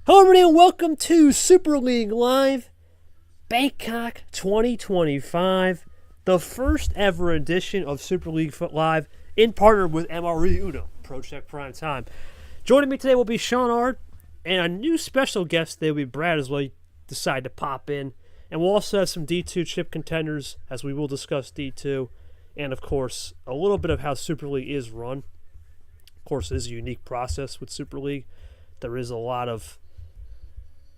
Hello everybody and welcome to Super League Live, Bangkok 2025, the first ever edition of Super League Live in partner with MRE Uno, Project Prime Time. Joining me today will be Sean Ard, and a new special guest today will be Brad as well. He decided to pop in. And we'll also have some D2 chip contenders as we will discuss D2, and of course, a little bit of how Super League is run. Of course, it is a unique process with Super League. There is a lot of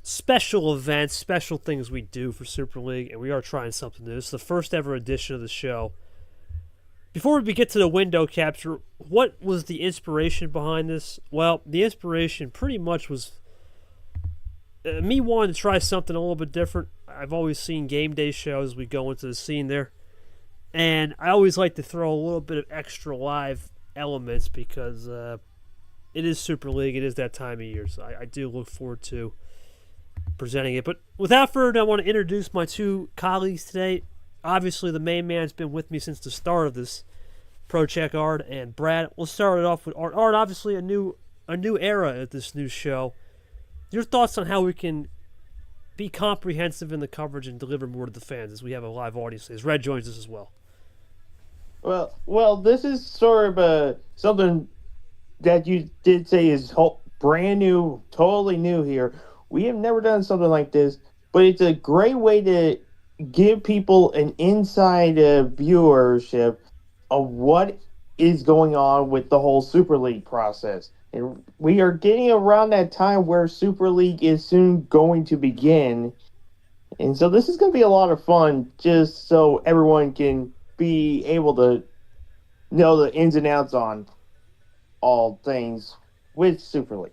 special events, special things we do for Super League, and we are trying something new. This is the first ever edition of the show. Before we get to the window capture, what was the inspiration behind this? Well, the inspiration pretty much was me wanting to try something a little bit different. I've always seen game day shows. We go into the scene there, and I always like to throw a little bit of extra live elements because it is Super League. It is that time of year, so I do look forward to presenting it. But without further ado, I want to introduce my two colleagues today. Obviously, the main man's been with me since the start of this Project Ard, and Brad. We'll start it off with Ard. Ard, obviously a new era at this new show. Your thoughts on how we can be comprehensive in the coverage and deliver more to the fans as we have a live audience. As Red joins us as well. Well, this is sort of something that you did say is brand new, totally new here. We have never done something like this, but it's a great way to give people an inside viewership of what is going on with the whole Super League process. And we are getting around that time where Super League is soon going to begin. And so this is going to be a lot of fun just so everyone can be able to know the ins and outs on all things with Super League.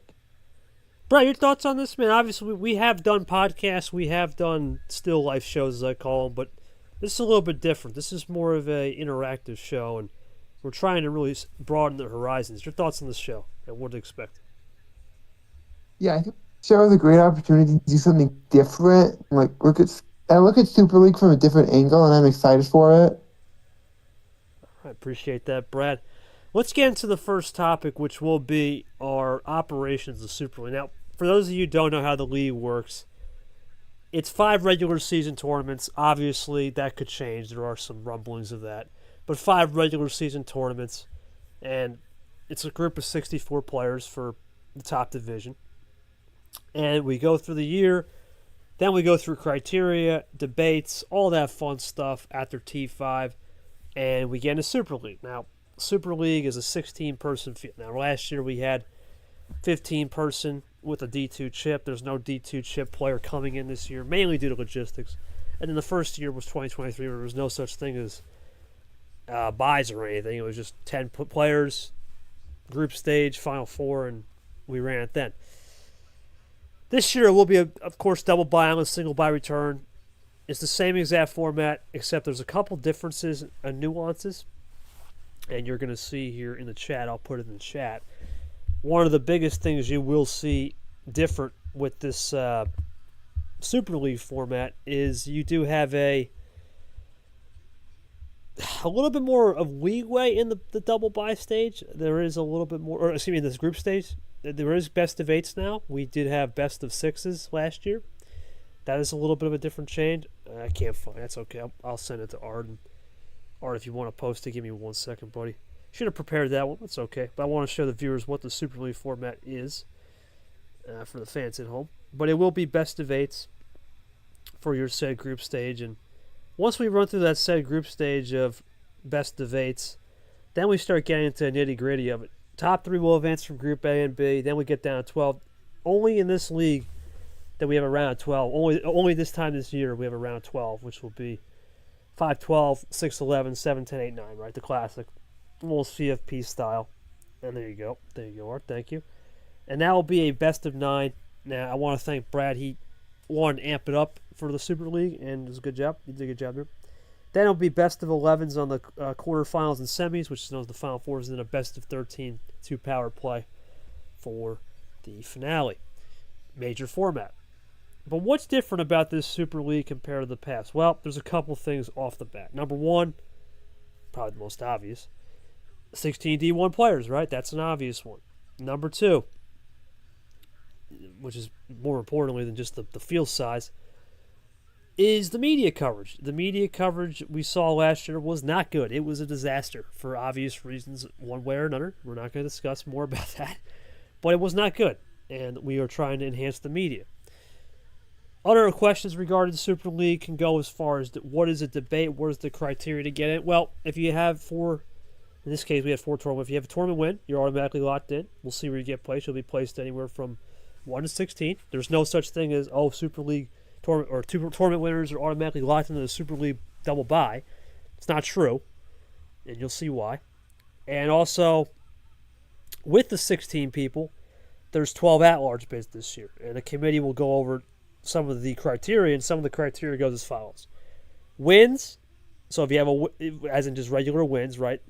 Brad, your thoughts on this, man? Obviously, we have done podcasts. We have done still life shows, as I call them. But this is a little bit different. This is more of an interactive show, and we're trying to really broaden the horizons. Your thoughts on this show and what to expect? Yeah, I think the show is a great opportunity to do something different. Look at Super League from a different angle, and I'm excited for it. I appreciate that, Brad. Let's get into the first topic, which will be our operations of Super League. Now, for those of you who don't know how the league works, it's 5 regular season tournaments. Obviously, that could change. There are some rumblings of that. But 5 regular season tournaments, and it's a group of 64 players for the top division. And we go through the year, then we go through criteria, debates, all that fun stuff after T5, and we get into Super League. Now, Super League is a 16-person field. Now, last year we had 15-person with a D2 chip. There's no D2 chip player coming in this year, mainly due to logistics. And then the first year was 2023, where there was no such thing as buys or anything. It was just 10 players, group stage, Final Four, and we ran it then. This year will be, of course, double buy on a single buy return. It's the same exact format, except there's a couple differences and nuances. And you're going to see here in the chat, I'll put it in the chat. One of the biggest things you will see different with this Super League format is you do have a little bit more of leeway in the double buy stage. There is a little bit more, or excuse me, in this group stage. There is best of 8s now. We did have best of 6s last year. That is a little bit of a different change. I can't find it. That's okay. I'll send it to Arden. Or if you want to post it, give me 1 second, buddy. Should have prepared that one. That's okay. But I want to show the viewers what the Super League format is for the fans at home. But it will be best of 8s for your said group stage. And once we run through that said group stage of best of 8s, then we start getting into the nitty-gritty of it. Top 3 will advance from Group A and B. Then we get down to 12. Only in this league that we have a round of 12. Only this time this year we have a round of 12, which will be 5-12, 6-11, 7-10, 8-9, right? The classic. Almost CFP style. And there you go. There you go, Art. Thank you. And that will be a best of 9. Now, I want to thank Brad. He wanted to amp it up for the Super League, and it was a good job. He did a good job there. Then it'll be best of 11s on the quarterfinals and semis, which is known as the Final Fours, and then a best of 13 2-power play for the finale. Major format. But what's different about this Super League compared to the past? Well, there's a couple things off the bat. Number one, probably the most obvious, 16 D1 players, right? That's an obvious one. Number two, which is more importantly than just the field size, is the media coverage. The media coverage we saw last year was not good. It was a disaster for obvious reasons, one way or another. We're not going to discuss more about that. But it was not good, and we are trying to enhance the media. Other questions regarding the Super League can go as far as what is a debate, what is the criteria to get it? Well, if you have in this case we have 4 tournaments. If you have a tournament win, you're automatically locked in. We'll see where you get placed. You'll be placed anywhere from 1 to 16. There's no such thing as, Super League tournament or 2 tournament winners are automatically locked into the Super League double bye. It's not true, and you'll see why. And also, with the 16 people, there's 12 at-large bids this year, and the committee will go over some of the criteria, and some of the criteria goes as follows. Wins, so if you have as in just regular wins, right?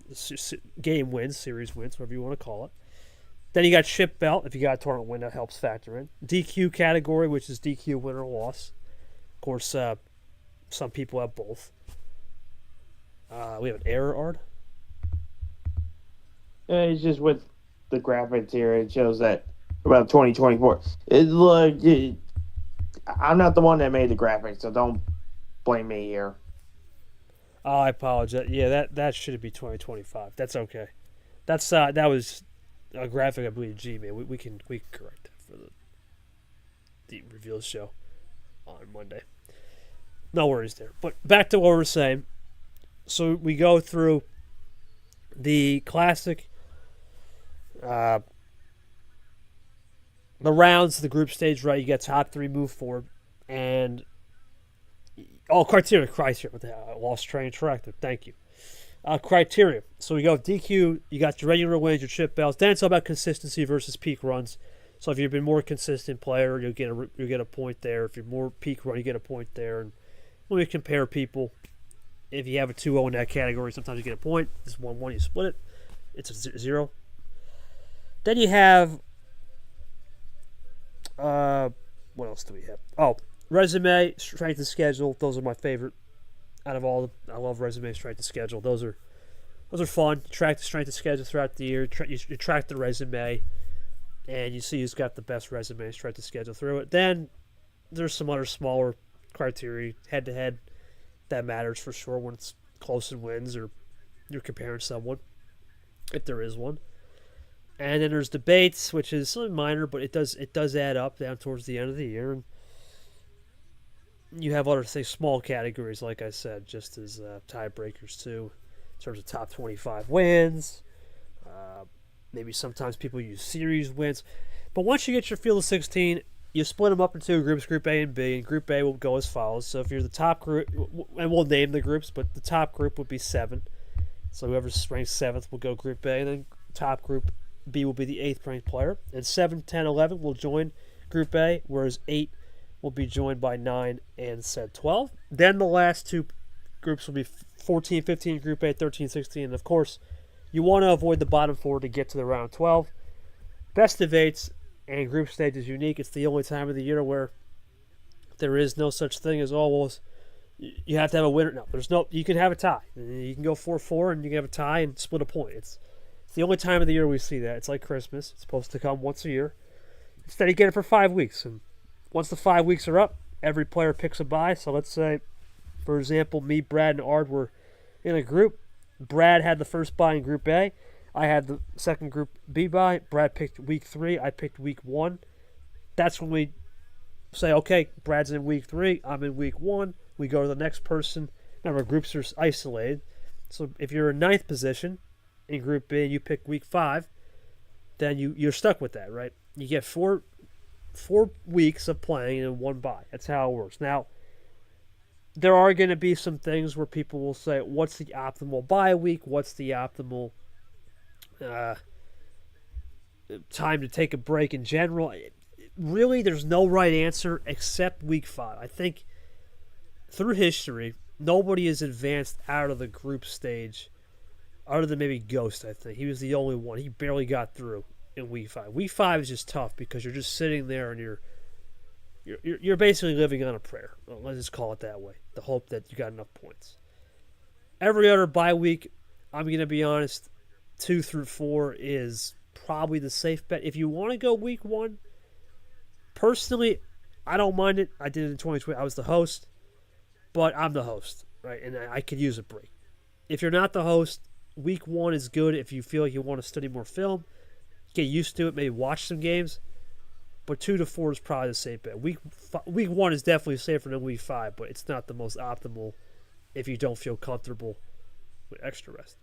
Game wins, series wins, whatever you want to call it. Then you got ship belt, if you got a tournament win, that helps factor in. DQ category, which is DQ win or loss. Of course, some people have both. We have an error, Ard? It's just with the graphics here, it shows that about 2024. I'm not the one that made the graphics, so don't blame me here. Oh, I apologize. Yeah, that should be 2025. That's okay. That was a graphic I believe G made. We can correct that for the reveal show on Monday. No worries there. But back to what we're saying. So we go through the classic, the rounds, the group stage, right? You get top 3 move forward, and criteria. What the hell? I lost train of track there. Thank you. Criteria. So we go DQ. You got your regular wins, your chip belts. Then it's all about consistency versus peak runs. So if you've been more consistent player, you'll get a point there. If you're more peak run, you get a point there. And when we compare people, if you have a 2-0 in that category, sometimes you get a point. It's 1-1, you split it. It's a 0. Then you have what else do we have? Resume, strength and schedule. Those are my favorite out of all. I love resume, strength and schedule. Those are fun. You track the strength and schedule throughout the year. You track the resume, and you see who's got the best resume, strength and schedule through it. Then there's some other smaller criteria, head to head, that matters for sure when it's close and wins or you're comparing someone, if there is one. And then there's debates, which is something minor, but it does add up down towards the end of the year. And you have other things, small categories, like I said, just as tiebreakers too, in terms of top 25 wins. Maybe sometimes people use series wins. But once you get your field of 16, you split them up into 2 groups, Group A and B, and Group A will go as follows. So if you're the top group, and we'll name the groups, but the top group would be 7. So whoever's ranked 7th will go Group A, and then top group B will be the 8th ranked player. And 7, 10, 11 will join Group A, whereas 8 will be joined by 9 and said 12. Then the last 2 groups will be 14, 15 Group A, 13, 16. And of course, you want to avoid the bottom 4 to get to the round 12. Best of 8s and group stage is unique. It's the only time of the year where there is no such thing as, you have to have a winner. No, you can have a tie. You can go 4-4 and you can have a tie and split a point. It's the only time of the year we see that. It's like Christmas. It's supposed to come once a year. Instead, you get it for 5 weeks. And once the 5 weeks are up, every player picks a bye. So let's say, for example, me, Brad, and Ard were in a group. Brad had the first bye in Group A. I had the second Group B bye. Brad picked week 3. I picked week 1. That's when we say, okay, Brad's in week 3. I'm in week 1. We go to the next person. Remember, groups are isolated. So if you're in 9th position in Group B and you pick week 5, then you're stuck with that, right? You get 4 weeks of playing and 1 bye. That's how it works. Now, there are going to be some things where people will say, what's the optimal bye week? What's the optimal time to take a break in general? Really, there's no right answer except week 5. I think through history, nobody has advanced out of the group stage other than maybe Ghost, I think. He was the only one. He barely got through in week 5. Week 5 is just tough because you're just sitting there and you're basically living on a prayer. Well, let's just call it that way. The hope that you got enough points. Every other bye week, I'm going to be honest, 2 through 4 is probably the safe bet. If you want to go week 1, Personally, I don't mind it. I did it in 2020. I was the host, but I'm the host, right? And I could use a break. If you're not the host, week 1 is good if you feel like you want to study more film, get used to it, maybe watch some games. But 2 to 4 is probably the safe bet. Week 1 is definitely safer than week 5, but it's not the most optimal if you don't feel comfortable with extra rest.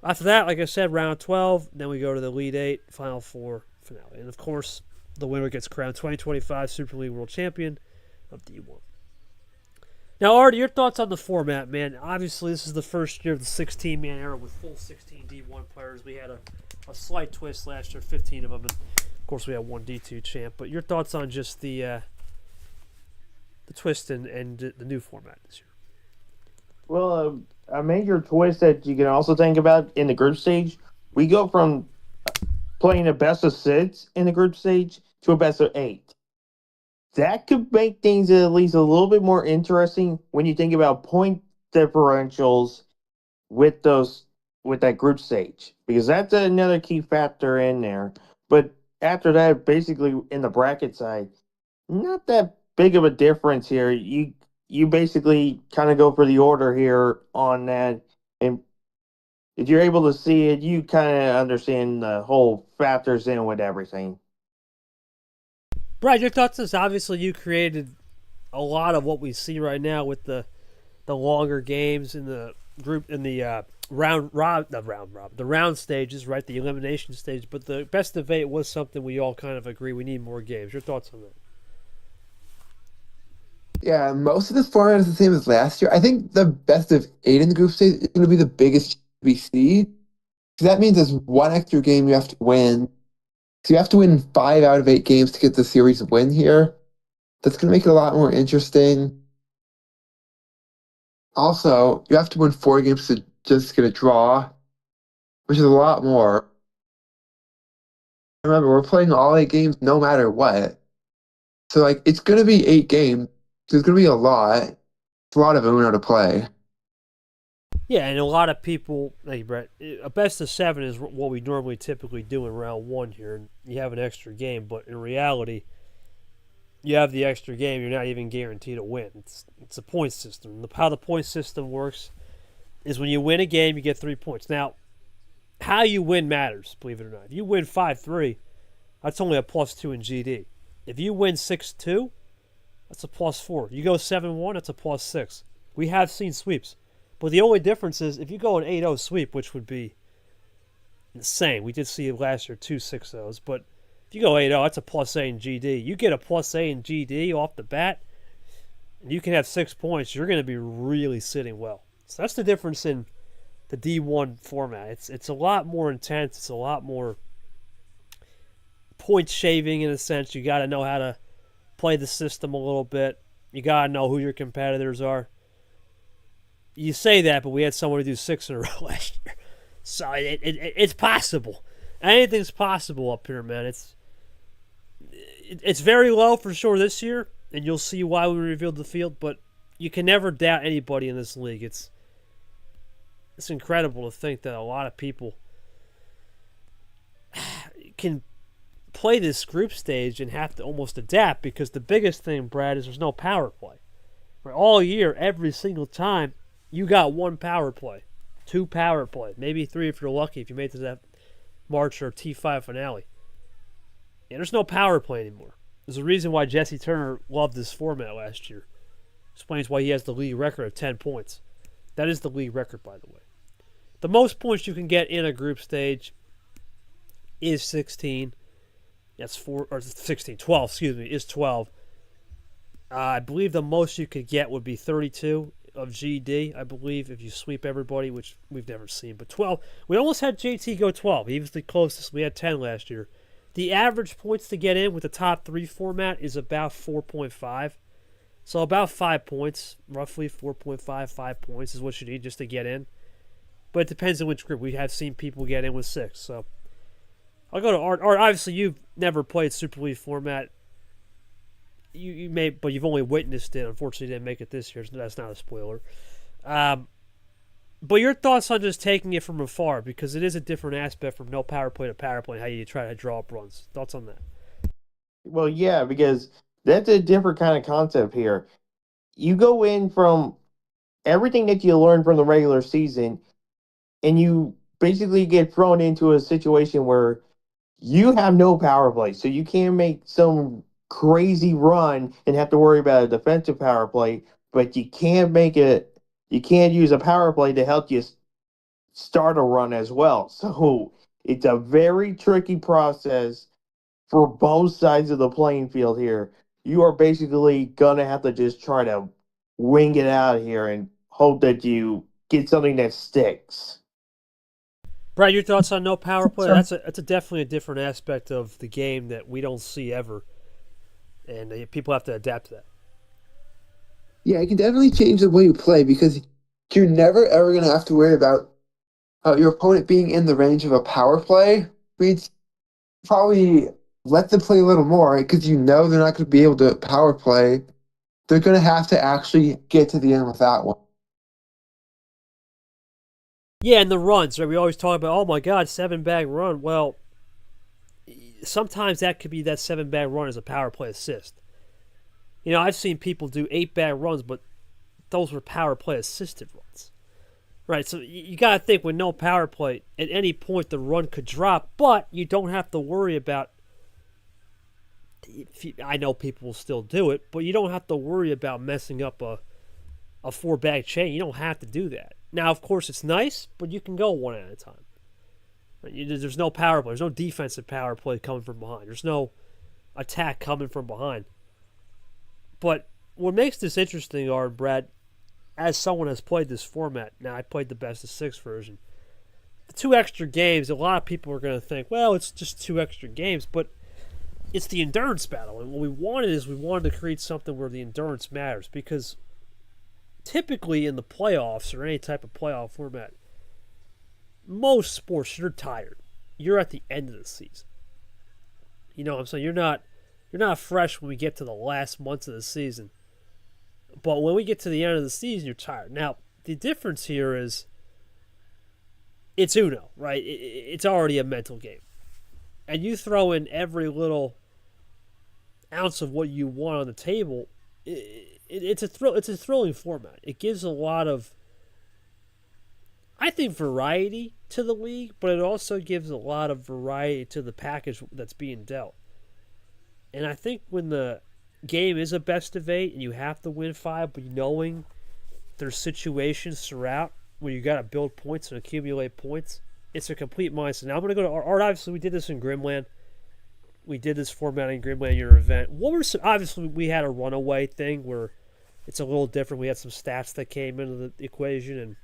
After that, like I said, round 12, then we go to the Elite 8, Final 4 finale. And of course, the winner gets crowned 2025 Super League World Champion of D1. Now, Ard, your thoughts on the format, man? Obviously, this is the first year of the 16-man era with full 16 D1 players. We had a slight twist last year, 15 of them, and of course, we had one D2 champ. But your thoughts on just the twist and the new format this year? Well, a major twist that you can also think about in the group stage, we go from playing a best of 6 in the group stage to a best of 8. That could make things at least a little bit more interesting when you think about point differentials with that group stage, because that's another key factor in there. But after that, basically in the bracket side, not that big of a difference here. You basically kind of go for the order here on that, and if you're able to see it, you kind of understand the whole factors in with everything. Brad, your thoughts on this? Obviously, you created a lot of what we see right now with the longer games in the group in the round stages, right? The elimination stage. But the best of 8 was something we all kind of agree we need more games. Your thoughts on that? Yeah, most of this format is the same as last year. I think the best of 8 in the group stage is going to be the biggest we see. So that means there's one extra game you have to win. So you have to win 5 out of 8 games to get the series win here. That's going to make it a lot more interesting. Also, you have to win 4 games to just get a draw, which is a lot more. Remember, we're playing all 8 games no matter what. So, like, it's going to be 8 games. There's going to be a lot. It's a lot of Uno to play. Yeah, and a lot of people, hey Brett, a best of 7 is what we normally typically do in round 1 here, and you have an extra game. But in reality, you have the extra game, you're not even guaranteed to win. It's a point system. How the point system works is when you win a game, you get 3 points. Now, how you win matters, believe it or not. If you win 5-3, that's only a +2 in GD. If you win 6-2, that's a +4. You go 7-1, that's a +6. We have seen sweeps. But the only difference is if you go an 8-0 sweep, which would be insane. We did see last year 2 6-0s, but if you go 8-0, that's a +8 in GD. You get a +8 in GD off the bat, and you can have 6 points. You're going to be really sitting well. So that's the difference in the D1 format. It's a lot more intense. It's a lot more point shaving in a sense. You got to know how to play the system a little bit. You got to know who your competitors are. You say that, but we had someone do 6 in a row last year. So it's possible. Anything's possible up here, man. It's very low for sure this year, and you'll see why we revealed the field, but you can never doubt anybody in this league. It's incredible to think that a lot of people can play this group stage and have to almost adapt, because the biggest thing, Brad, is there's no power play. All year, every single time, you got 1 power play, 2 power play, maybe 3 if you're lucky, if you made it to that March or T5 finale. And there's no power play anymore. There's a reason why Jesse Turner loved this format last year. Explains why he has the league record of 10 points. That is the league record, by the way. The most points you can get in a group stage is 16. That's 12, excuse me, is 12. I believe the most you could get would be 32 of GD, I believe, if you sweep everybody, which we've never seen. But 12, we almost had JT go 12. He was the closest. We had 10 last year. The average points to get in with the top 3 format is about 4.5. So about 5 points, roughly 4.5, 5 points is what you need just to get in. But it depends on which group. We have seen people get in with 6. So I'll go to Art. Art, obviously, you've never played Super League format. You may, but you've only witnessed it. Unfortunately, you didn't make it this year. So that's not a spoiler. But your thoughts on just taking it from afar, because it is a different aspect from no power play to power play, how you try to draw up runs. Thoughts on that? Well, yeah, because that's a different kind of concept here. You go in from everything that you learn from the regular season, and you basically get thrown into a situation where you have no power play, so you can't make some crazy run and have to worry about a defensive power play, but you can't make it. You can't use a power play to help you start a run as well. So it's a very tricky process for both sides of the playing field here. You are basically gonna have to just try to wing it out here and hope that you get something that sticks. Brad, your thoughts on no power play? Sure. That's definitely a different aspect of the game that we don't see ever, and people have to adapt to that. Yeah, it can definitely change the way you play because you're never ever gonna have to worry about your opponent being in the range of a power play. We'd probably let them play a little more because you know they're not going to be able to power play. They're going to have to actually get to the end with that one. Yeah, and the runs, right? We always talk about, oh my God, 7-bag run. Well, sometimes that could be that 7-bag run as a power play assist. You know, I've seen people do 8-bag runs, but those were power play assisted runs. Right, so you got to think with no power play, at any point the run could drop, but you don't have to worry about. I know people will still do it, but you don't have to worry about messing up a 4-bag chain. You don't have to do that. Now, of course, it's nice, but you can go one at a time. There's no power play. There's no defensive power play coming from behind. There's no attack coming from behind. But what makes this interesting, Brad, as someone has played this format, now I played the best of 6 version. The 2 extra games, a lot of people are going to think, well, it's just 2 extra games, but it's the endurance battle. And what we wanted to create something where the endurance matters, because typically in the playoffs or any type of playoff format, most sports, you're tired. You're at the end of the season. You know what I'm saying? You're not fresh when we get to the last months of the season. But when we get to the end of the season, you're tired. Now, the difference here is it's Uno, right? It's already a mental game. And you throw in every little ounce of what you want on the table, it's a thrilling format. It gives a lot of, I think, variety to the league, but it also gives a lot of variety to the package that's being dealt. And I think when the game is a best of 8 and you have to win 5, but knowing there's situations throughout where you got to build points and accumulate points, it's a complete mindset. Now I'm going to go to Art. Obviously, we did this in Grimland. We did this format in Grimland, your event. What were some, obviously we had a runaway thing where it's a little different. We had some stats that came into the equation and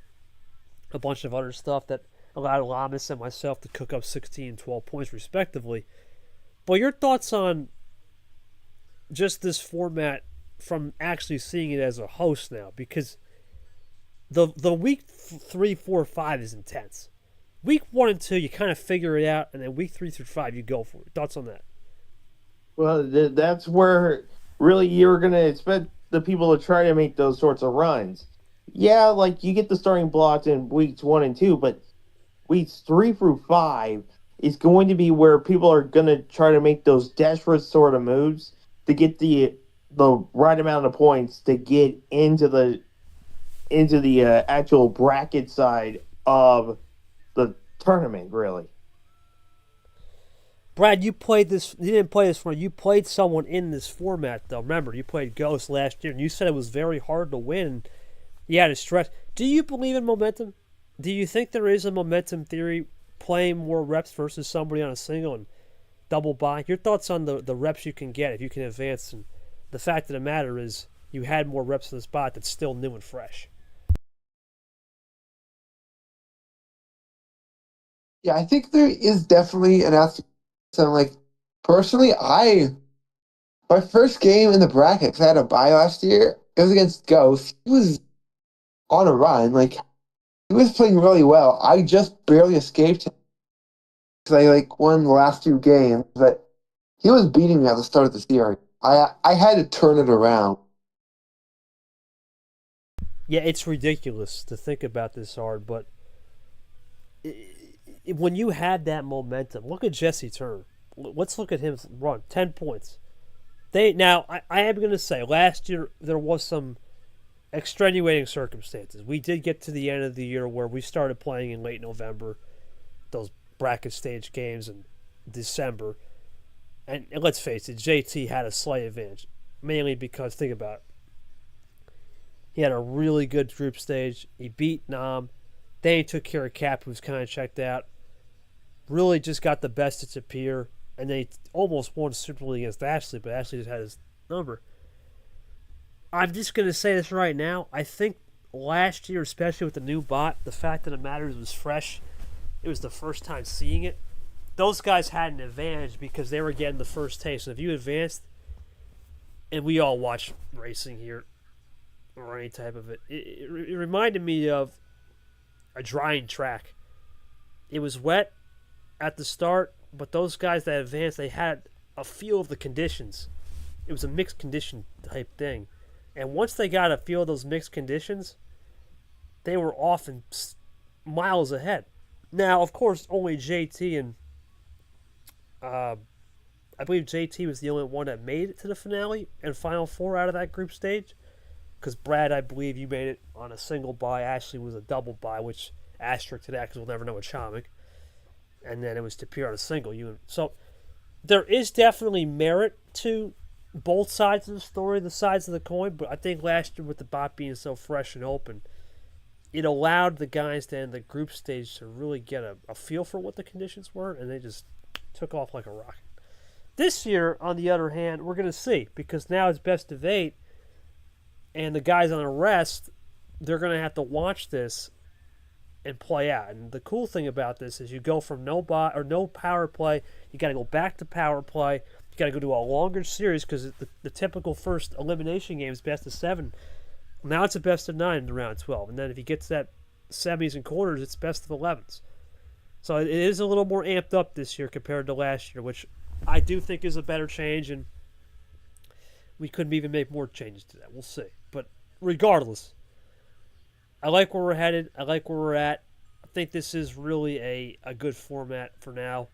a bunch of other stuff that allowed Lamas and myself to cook up 16 and 12 points respectively. But your thoughts on just this format from actually seeing it as a host now, because the week 3, 4, 5 is intense. Week 1 and 2, you kind of figure it out, and then week 3 through 5, you go for it. Thoughts on that? Well, that's where really you're going to expect the people to try to make those sorts of runs. Yeah, like you get the starting blocks in weeks 1 and 2, but weeks 3 through 5 is going to be where people are going to try to make those desperate sort of moves to get the right amount of points to get into the actual bracket side of the tournament, really. Brad, you played this. You didn't play this format. You played someone in this format, though. Remember, you played Ghost last year, and you said it was very hard to win. You had to stretch. Do you believe in momentum? Do you think there is a momentum theory playing more reps versus somebody on a single and double buy? Your thoughts on the reps you can get if you can advance, and the fact of the matter is you had more reps in the spot that's still new and fresh. Yeah, I think there is definitely an aspect. So, like, personally, my first game in the bracket, 'cause I had a bye last year, it was against Ghost. He was on a run. Like, he was playing really well. I just barely escaped him because I, like, won the last 2 games, but he was beating me at the start of the series. I had to turn it around. Yeah, it's ridiculous to think about this hard, but when you had that momentum, look at Jesse Turner. Let's look at him run. 10 points. I am going to say last year there was some extenuating circumstances. We did get to the end of the year where we started playing in late November, those bracket stage games in December. And let's face it, JT had a slight advantage, mainly because, think about it, he had a really good group stage. He beat Nam. Then he took care of Cap, who's kind of checked out. Really just got the best to appear. And then he almost won Super League against Ashley, but Ashley just had his number. I'm just going to say this right now. I think last year, especially with the new bot, the fact that it matters was fresh. It was the first time seeing it. Those guys had an advantage because they were getting the first taste. And if you advanced, and we all watch racing here, or any type of it, it reminded me of a drying track. It was wet at the start, but those guys that advanced, they had a feel of the conditions. It was a mixed condition type thing. And once they got a feel of those mixed conditions, they were often miles ahead. Now, of course, only JT and I believe JT was the only one that made it to the finale and Final Four out of that group stage. Because Brad, I believe you made it on a single bye. Ashley was a double bye, which asterisk to that because we'll never know with Chomik. And then it was Tapir on a single. So there is definitely merit to both sides of the story, the sides of the coin. But I think last year with the bot being so fresh and open, it allowed the guys then in the group stage to really get a feel for what the conditions were, and they just took off like a rocket. This year, on the other hand, we're going to see, because now it's best of 8, and the guys on the rest, they're going to have to watch this and play out. And the cool thing about this is you go from no power play, you got to go back to power play, you got to go to a longer series because the typical first elimination game is best of 7. Now it's a best of 9 in the round 12, and then if you get to that semis and quarters, it's best of 11s. So it is a little more amped up this year compared to last year, which I do think is a better change, and we couldn't even make more changes to that. We'll see. But regardless, I like where we're headed. I like where we're at. I think this is really a good format for now.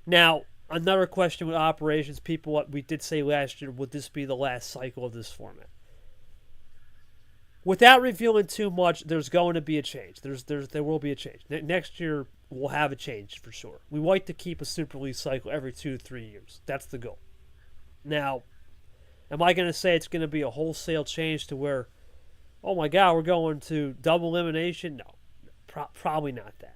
Now, another question with operations, people, we did say last year, would this be the last cycle of this format? Without revealing too much, there's going to be a change. There will be a change. Next year, we'll have a change for sure. We like to keep a Super League cycle every 2 to 3 years. That's the goal. Now, am I going to say it's going to be a wholesale change to where, oh my God, we're going to double elimination? No, probably not that.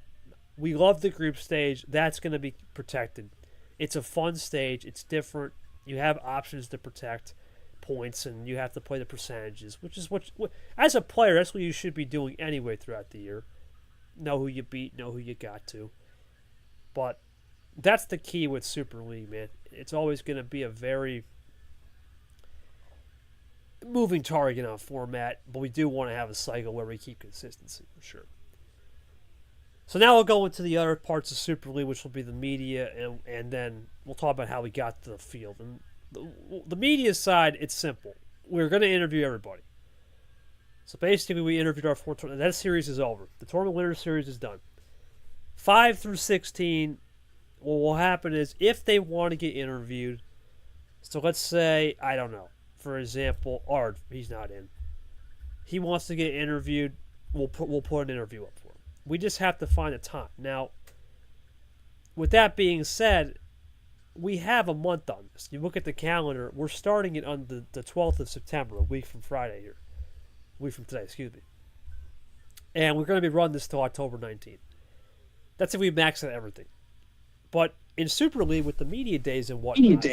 We love the group stage. That's going to be protected. It's a fun stage. It's different. You have options to protect points, and you have to play the percentages, which is what as a player, that's what you should be doing anyway throughout the year. Know who you beat, know who you got to. But that's the key with Super League, man. It's always going to be a very moving target on format, but we do want to have a cycle where we keep consistency for sure. So now we'll go into the other parts of Super League, which will be the media, and then we'll talk about how we got to the field. And the media side, it's simple. We're going to interview everybody. So basically, we interviewed our 4 tournaments. That series is over. The tournament winner series is done. 5 through 16, what will happen is if they want to get interviewed, so let's say, I don't know, for example, Ard, he's not in. He wants to get interviewed, we'll put an interview up for him. We just have to find a time. Now, with that being said, we have a month on this. You look at the calendar, we're starting it on the 12th of September, a week from Friday here. A week from today, excuse me. And we're going to be running this till October 19th. That's if we max out everything. But in Super League, with the media days and whatnot,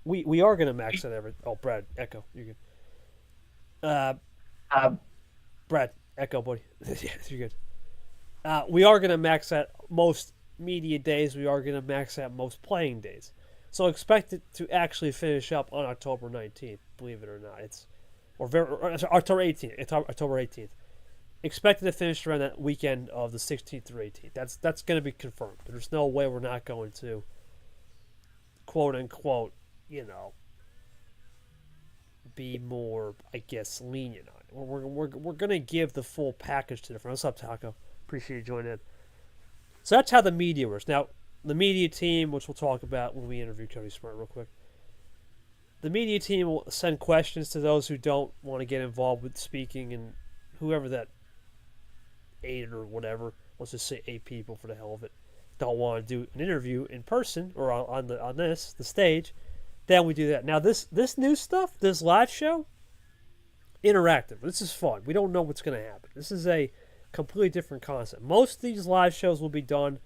we are going to max out everything. Oh, Brad, Echo, you're good. Brad, Echo, buddy. Yeah, you're good. We are going to max out most media days. We are going to max out most playing days. So expect it to actually finish up on October 19th, believe it or not. October 18th. October 18th. Expected to finish around that weekend of the 16th through 18th. That's going to be confirmed. There's no way we're not going to, quote unquote, be more, I guess, lenient on it. We're going to give the full package to the front. What's up, Taco? Appreciate you joining in. So that's how the media works. Now, the media team, which we'll talk about when we interview Cody Smart real quick. the media team will send questions to those who don't want to get involved with speaking, and whoever that 8 or whatever, let's just say 8 people for the hell of it, don't want to do an interview in person or on the stage, then we do that. Now this new stuff, this live show, interactive. This is fun. We don't know what's going to happen. This is a completely different concept. Most of these live shows will be done,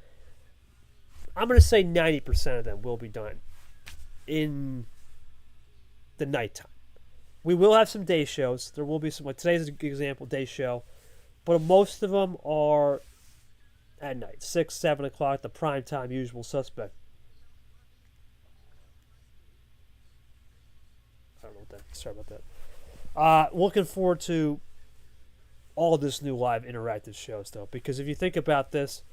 I'm going to say 90% of them will be done in the nighttime. We will have some day shows. There will be some, like today's an example, day show. But most of them are at night, 6, 7 o'clock, the prime time usual suspect. I don't know what that, sorry about that. Looking forward to all this new live interactive shows, though, because if you think about this,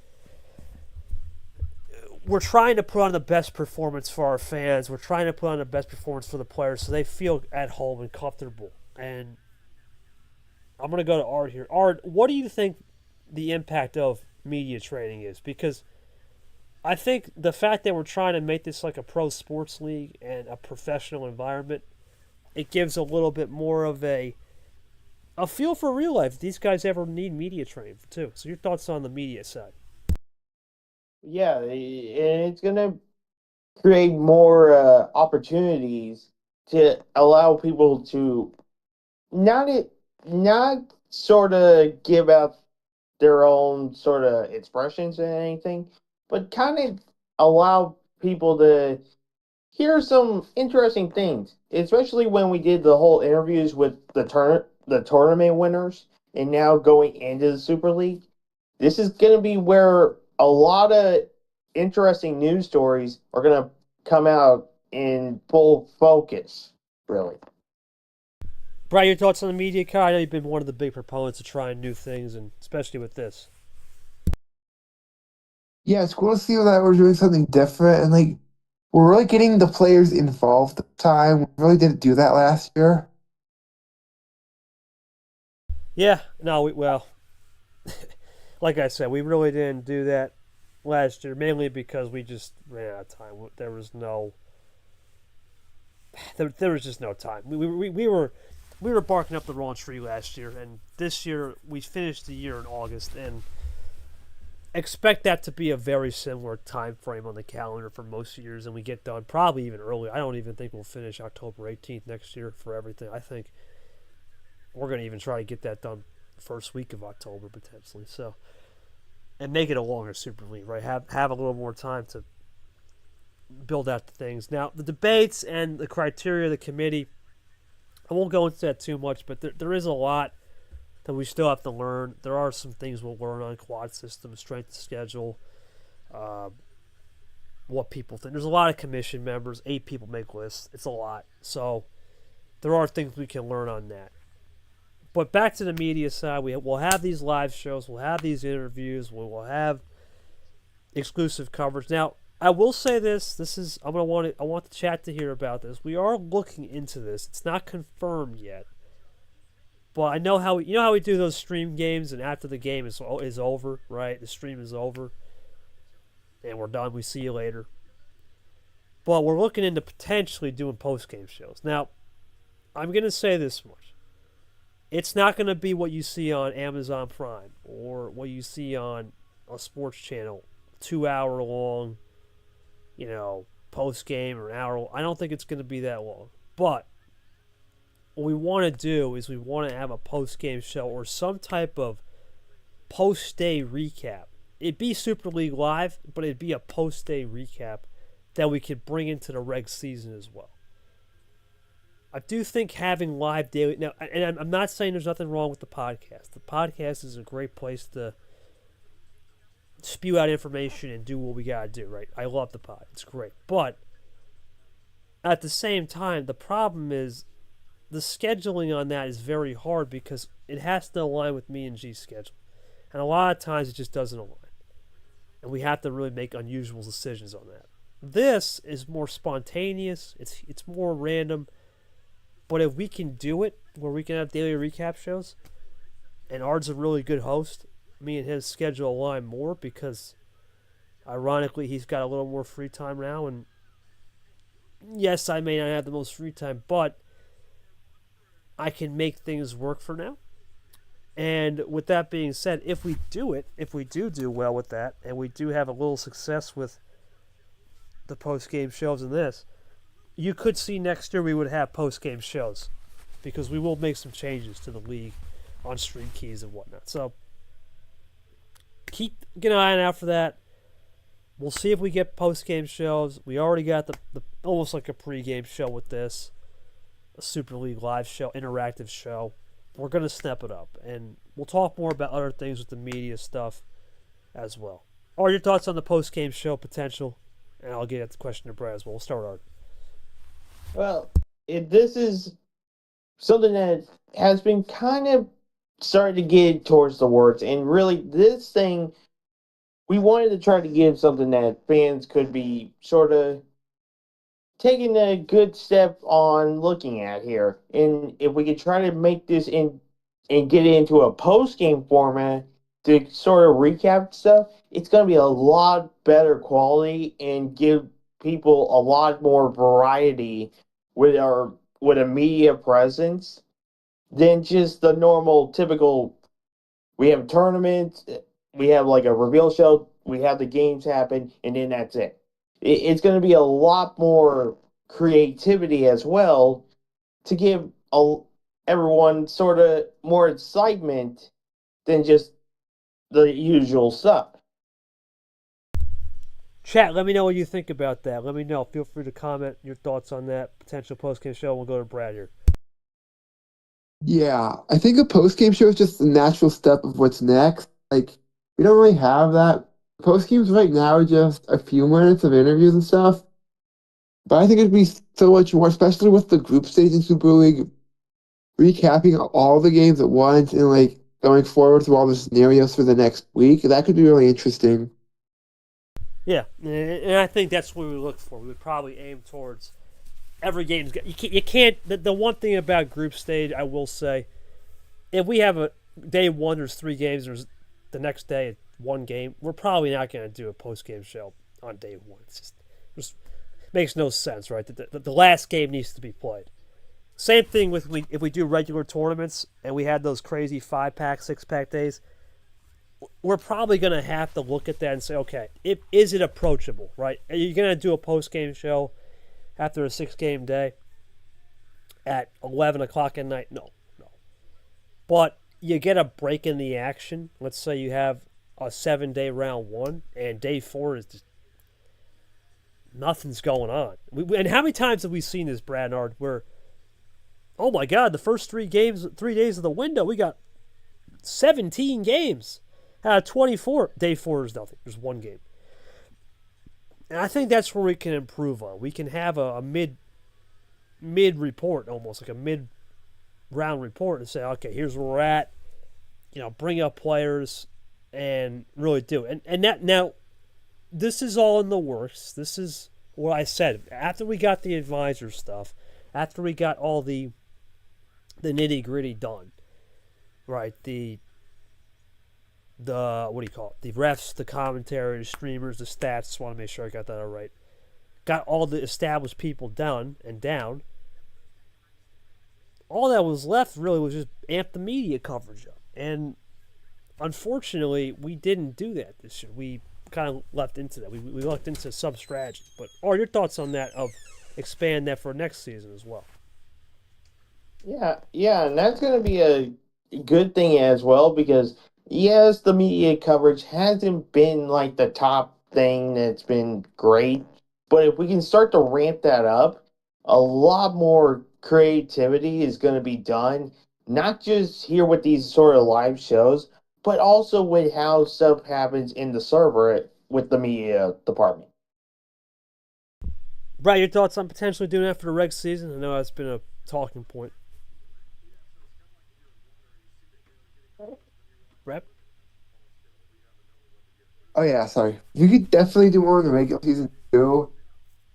we're trying to put on the best performance for our fans. We're trying to put on the best performance for the players so they feel at home and comfortable. And I'm going to go to Ard here. Ard, what do you think the impact of media training is? Because I think the fact that we're trying to make this like a pro sports league and a professional environment, it gives a little bit more of a feel for real life. These guys ever need media training too. So your thoughts on the media side? Yeah, and it's gonna create more opportunities to allow people to not not sort of give out their own sort of expressions and anything, but kind of allow people to hear some interesting things, especially when we did the whole interviews with the tournament winners, and now going into the Super League. This is going to be where a lot of interesting news stories are going to come out in full focus, really. Brian, your thoughts on the media, Kai? I know you've been one of the big proponents of trying new things, and especially with this. Yeah, it's cool to see that we're doing something different and like we're really getting the players involved this time. We really didn't do that last year. Yeah, no, well, like I said, we really didn't do that last year, mainly because we just ran out of time. There was just no time. We were barking up the wrong tree last year, and this year we finished the year in August, and expect that to be a very similar time frame on the calendar for most years, and we get done probably even earlier. I don't even think we'll finish October 18th next year for everything. I think we're going to even try to get that done first week of October potentially. So, and make it a longer Super League, right? Have a little more time to build out the things. Now, the debates and the criteria of the committee, I won't go into that too much, but there is a lot that we still have to learn. There are some things we'll learn on quad system, strength of schedule, what people think. There's a lot of commission members. 8 people make lists. It's a lot. So there are things we can learn on that. But back to the media side, we'll have these live shows. We'll have these interviews. We will have exclusive coverage. Now, I will say this. I want the chat to hear about this. We are looking into this. It's not confirmed yet. But I know how we do those stream games, and after the game is over, right? The stream is over, and we're done. We see you later. But we're looking into potentially doing post-game shows. Now, I'm going to say this much. It's not going to be what you see on Amazon Prime or what you see on a sports channel, 2-hour long, post-game or an hour. I don't think it's going to be that long. But what we want to do is we want to have a post-game show or some type of post-day recap. It'd be Super League Live, but it'd be a post-day recap that we could bring into the reg season as well. I do think having live daily... Now, and I'm not saying there's nothing wrong with the podcast. The podcast is a great place to spew out information and do what we got to do, right? I love the pod. It's great. But at the same time, the problem is the scheduling on that is very hard because it has to align with me and G's schedule. And a lot of times it just doesn't align. And we have to really make unusual decisions on that. This is more spontaneous. It's more random. But if we can do it, where we can have daily recap shows, and Ard's a really good host, me and his schedule align more because, ironically, he's got a little more free time now, and yes, I may not have the most free time, but I can make things work for now. And with that being said, if we do it, if we do well with that, and we do have a little success with the post game shows and this, you could see next year we would have post game shows because we will make some changes to the league on stream keys and whatnot. So keep an eye out for that. We'll see if we get post game shows. We already got the almost like a pre-game show with this, a Super League live show, interactive show. We're gonna step it up, and we'll talk more about other things with the media stuff as well. Or your thoughts on the post game show potential, and I'll get at the question to Brad as well. We'll start Ard. Well, this is something that has been kind of starting to get towards the works, and really, this thing we wanted to try to give something that fans could be sort of taking a good step on looking at here. And if we could try to make this in and get it into a post game format to sort of recap stuff, it's going to be a lot better quality and give people a lot more variety with our with a media presence than just the normal typical. We have tournaments, we have like a reveal show, we have the games happen, and then that's it. It's going to be a lot more creativity as well to give everyone sort of more excitement than just the usual stuff. Chat, let me know what you think about that. Let me know. Feel free to comment your thoughts on that potential post game show. We'll go to Brad here. Yeah, I think a post game show is just the natural step of what's next. Like, we don't really have that. Post games right now are just a few minutes of interviews and stuff. But I think it'd be so much more, especially with the group stage in Super League, recapping all the games at once and like going forward through all the scenarios for the next week. That could be really interesting. Yeah, and I think that's what we look for. We would probably aim towards every game's. You can't. The one thing about group stage, I will say, if we have a day one, there's 3 games. There's the next day, 1 game. We're probably not going to do a post game show on day one. It just makes no sense, right? The last game needs to be played. Same thing with if we do regular tournaments and we had those crazy 5-pack, 6-pack days. We're probably going to have to look at that and say, okay, is it approachable, right? Are you going to do a post-game show after a 6-game day at 11 o'clock at night? No. But you get a break in the action. Let's say you have a 7-day round 1, and day 4 is just nothing's going on. And how many times have we seen this, Brad and Ard, where, oh my God, the first 3 days of the window, we got 17 games. Out of 24, day 4 is nothing. There's 1 game. And I think that's where we can improve on. We can have a mid report, almost like a mid-round report, and say, okay, here's where we're at. Bring up players and really do it. And that now, this is all in the works. This is what I said. After we got the advisor stuff, after we got all the nitty-gritty done, right, the what do you call it? The refs, the commentary, the streamers, the stats. Just want to make sure I got that all right. Got all the established people down. All that was left really was just amp the media coverage up. And unfortunately, we didn't do that this year. We kind of left into that. We looked into sub-strategy. But are your thoughts on that of expand that for next season as well? Yeah, and that's going to be a good thing as well because yes, the media coverage hasn't been like the top thing that's been great, but if we can start to ramp that up, a lot more creativity is going to be done, not just here with these sort of live shows, but also with how stuff happens in the server with the media department. Brad, your thoughts on potentially doing that for the reg season? I know that's been a talking point. Brad? Oh yeah, sorry. You could definitely do more in the regular season too.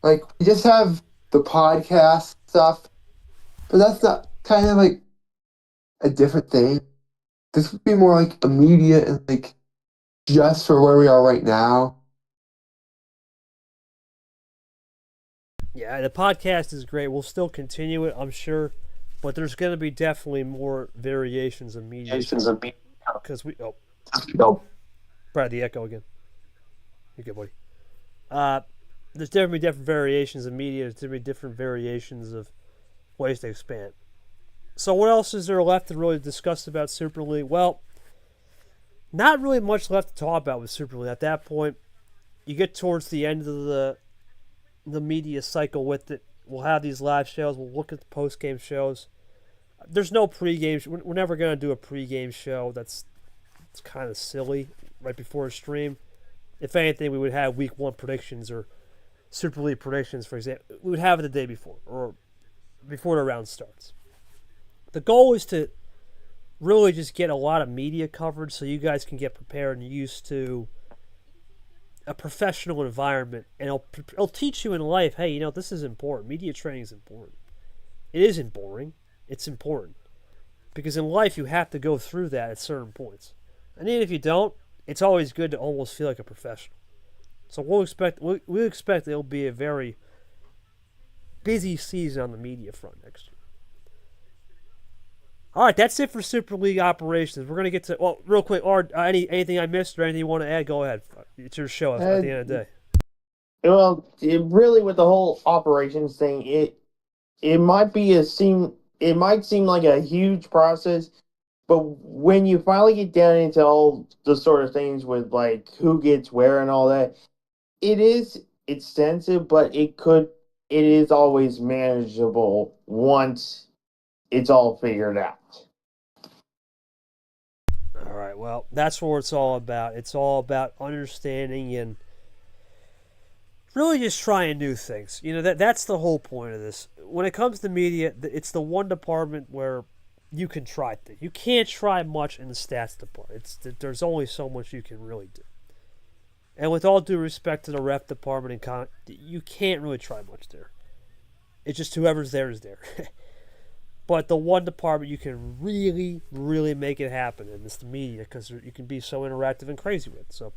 Like, we just have the podcast stuff, but that's not kind of like a different thing. This would be more like immediate and like just for where we are right now. Yeah, the podcast is great. We'll still continue it, I'm sure, but there's going to be definitely more variations of media because we. Oh, No. Brad, the echo again. You good, buddy? There's definitely different variations of media. There's definitely different variations of ways to expand. So what else is there left to really discuss about Super League? Well, not really much left to talk about with Super League. At that point, you get towards the end of the media cycle with it. We'll have these live shows. We'll look at the post-game shows. There's no pre-game. We're never going to do a pre-game show. It's kind of silly right before a stream. If anything, we would have week 1 predictions or Super League predictions, for example. We would have it the day before or before the round starts. The goal is to really just get a lot of media coverage so you guys can get prepared and used to a professional environment, and it'll teach you in life, hey, this is important. Media training is important. It isn't boring. It's important. Because in life, you have to go through that at certain points. And even if you don't, it's always good to almost feel like a professional. So we'll expect it'll be a very busy season on the media front next year. All right, that's it for Super League operations. We're going to get to, real quick, Ard, anything I missed or anything you want to add, go ahead. It's your show at the end of the day. Well, really, with the whole operations thing, it might seem like a huge process, but when you finally get down into all the sort of things with like who gets where and all that, it is extensive, but it is always manageable once it's all figured out. All right, well, that's what it's all about. It's all about understanding and really just trying new things. That's the whole point of this. When it comes to media, it's the one department where you can try things. You can't try much in the stats department. There's only so much you can really do. And with all due respect to the ref department, you can't really try much there. It's just whoever's there is there. But the one department you can really, really make it happen, and it's the media, because you can be so interactive and crazy with. So,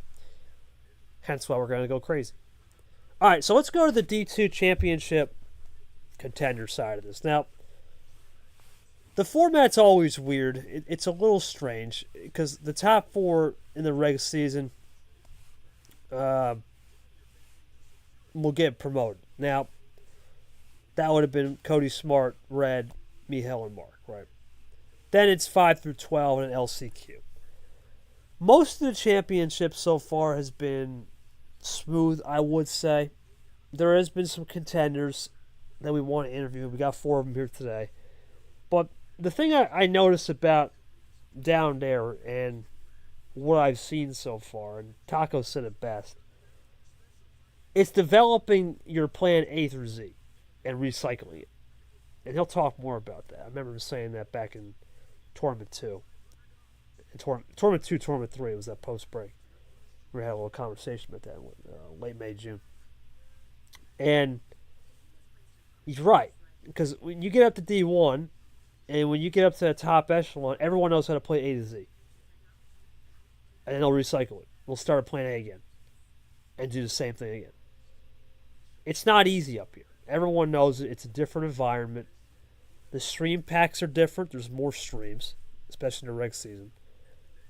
hence why we're going to go crazy. All right, so let's go to the D2 Championship contender side of this. Now, the format's always weird. It's a little strange because the top 4 in the regular season will get promoted. Now, that would have been Cody Smart, Red, Mihail, and Mark, right? Then it's 5 through 12 and an LCQ. Most of the championship so far has been smooth, I would say. There has been some contenders that we want to interview. We got 4 of them here today. But the thing I noticed about down there and what I've seen so far, and Taco said it best, it's developing your plan A through Z and recycling it. And he'll talk more about that. I remember him saying that back in Tournament 2. Tournament 2, Tournament 3, it was that post-break. We had a little conversation about that in late May, June. And he's right. Because when you get up to D1, and when you get up to the top echelon, everyone knows how to play A to Z. And then they'll recycle it. We'll start playing A again. And do the same thing again. It's not easy up here. Everyone knows it. It's a different environment. The stream packs are different. There's more streams, especially in the reg season.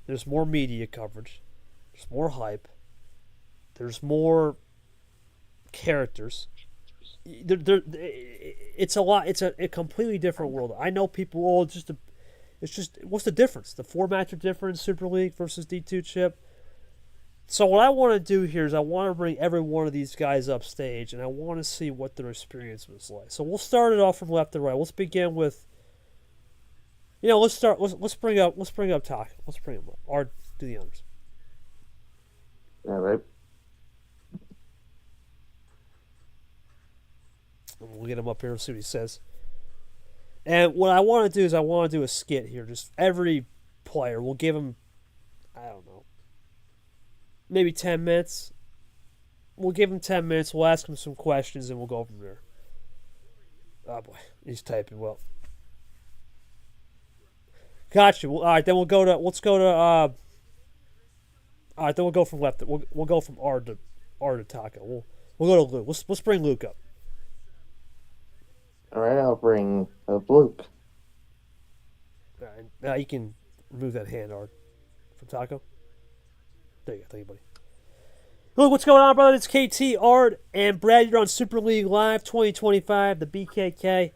There's more media coverage. There's more hype. There's more characters. It's a lot. It's a completely different world. I know people. It's just. What's the difference? The formats are different in Super League versus D2 Chip. So what I want to do here is I want to bring every one of these guys up stage, and I want to see what their experience was like. So we'll start it off from left to right. Let's begin with. Let's bring up Talk. Let's bring him up. Ard, do the honors. All right. We'll get him up here and see what he says. And what I want to do is I want to do a skit here. Just every player, we'll give him, I don't know, maybe 10 minutes. We'll give him 10 minutes. We'll ask him some questions, and we'll go from there. Oh, boy. He's typing well. Gotcha. Well, all right, then let's go to, all right, then we'll go from left. We'll go from Ard to Taco. We'll go to Luke. Let's bring Luke up. You can remove that hand, Ard, from Taco. There you go. Thank you, buddy. Look, what's going on, brother? It's KT, Ard, and Brad. You're on Super League Live 2025, the BKK.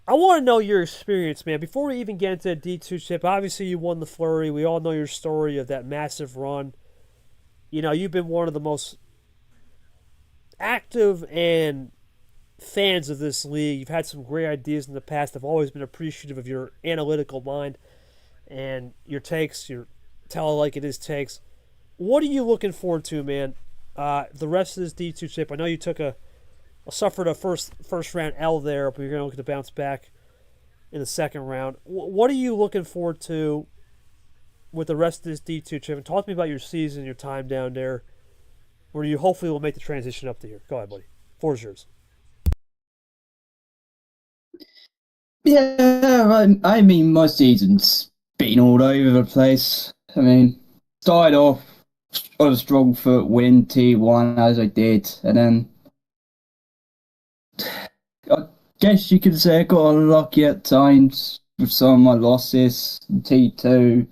I want to know your experience, man. Before we even get into the D2 chip, obviously you won the Flurry. We all know your story of that massive run. You know, you've been one of the most active and fans of this league. You've had some great ideas in the past. I've always been appreciative of your analytical mind and your takes, your tell it like it is takes. What are you looking forward to, man? The rest of this D2 chip. I know you suffered a first round L there, but you're going to look to bounce back in the second round. What are you looking forward to with the rest of this D2 chip? And talk to me about your season, your time down there, where you hopefully will make the transition up to here. Go ahead, buddy. Floor's yours. Yeah, I mean, my season's been all over the place. I mean, started off on a strong foot, win T1 as I did, and then I guess you could say I got unlucky at times with some of my losses in T2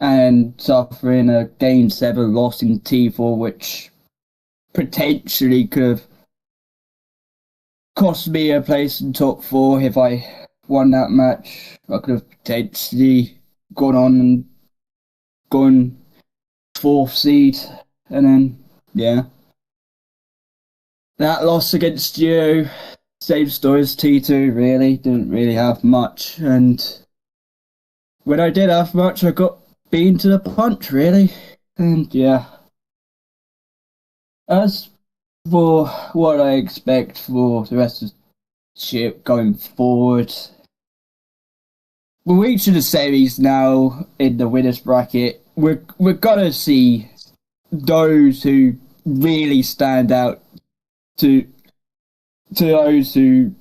and suffering a Game 7 loss in T4, which potentially could have cost me a place in top 4 if I won that match. I could have potentially gone on and gone 4th seed, and then, yeah. That loss against you, same story as T2, really. Didn't really have much, and when I did have much, I got beaten to the punch, really. And yeah. As for what I expect for the rest of the ship going forward, we're reaching the series now in the winners bracket. We're gonna see those who really stand out to those who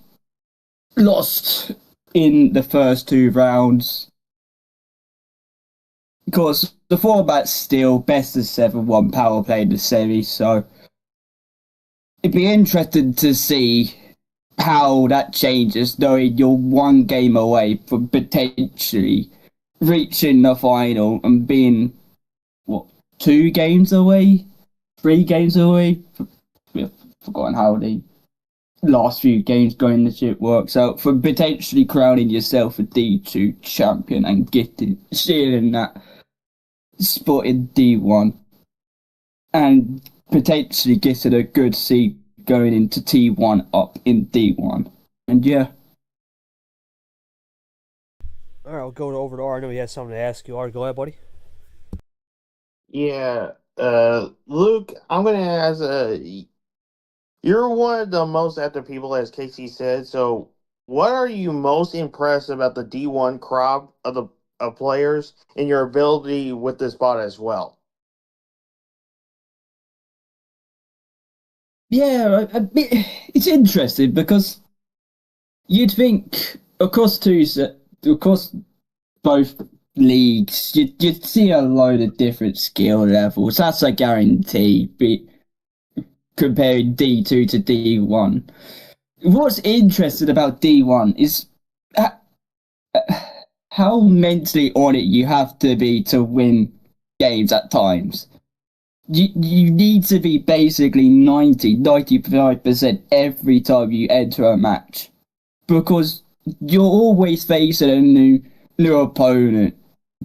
lost in the first 2 rounds. Of course, the format's still best of 7, 1 power play in the series, so it'd be interesting to see how that changes, knowing you're 1 game away from potentially reaching the final and being, 2 games away? 3 games away? I've forgotten how the last few games going the ship works out, from potentially crowning yourself a D2 champion and sharing that spot in D1 and potentially getting a good seed going into T1 up in D1. And yeah. All right, I'll go over to Ard. I know he has something to ask you. Ard, go ahead, buddy. Yeah, Luke, I'm gonna ask. You're one of the most active people, as Casey said. So, what are you most impressed about the D1 crop of players and your ability with this bot as well? Yeah, it's interesting because you'd think across both leagues, you'd see a load of different skill levels. That's a guarantee. Comparing D2 to D1. What's interesting about D1 is how mentally on it you have to be to win games at times. You need to be basically 95% every time you enter a match, because you're always facing a new opponent,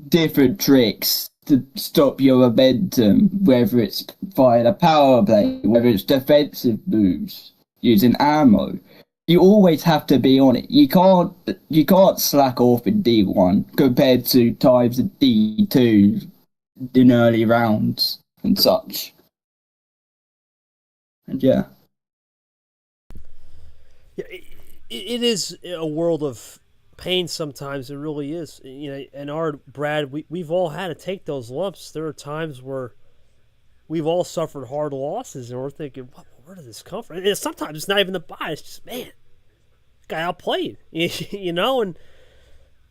different tricks to stop your momentum, whether it's via a power play, whether it's defensive moves, using ammo. You always have to be on it. You can't slack off in D1 compared to times in D2 in early rounds and such. And yeah. Yeah, it is a world of pain sometimes. It really is. You know, and Brad, we've all had to take those lumps. There are times where we've all suffered hard losses, and we're thinking, where did this come from? And sometimes it's not even the buy. It's just, man, this guy outplayed. You know, and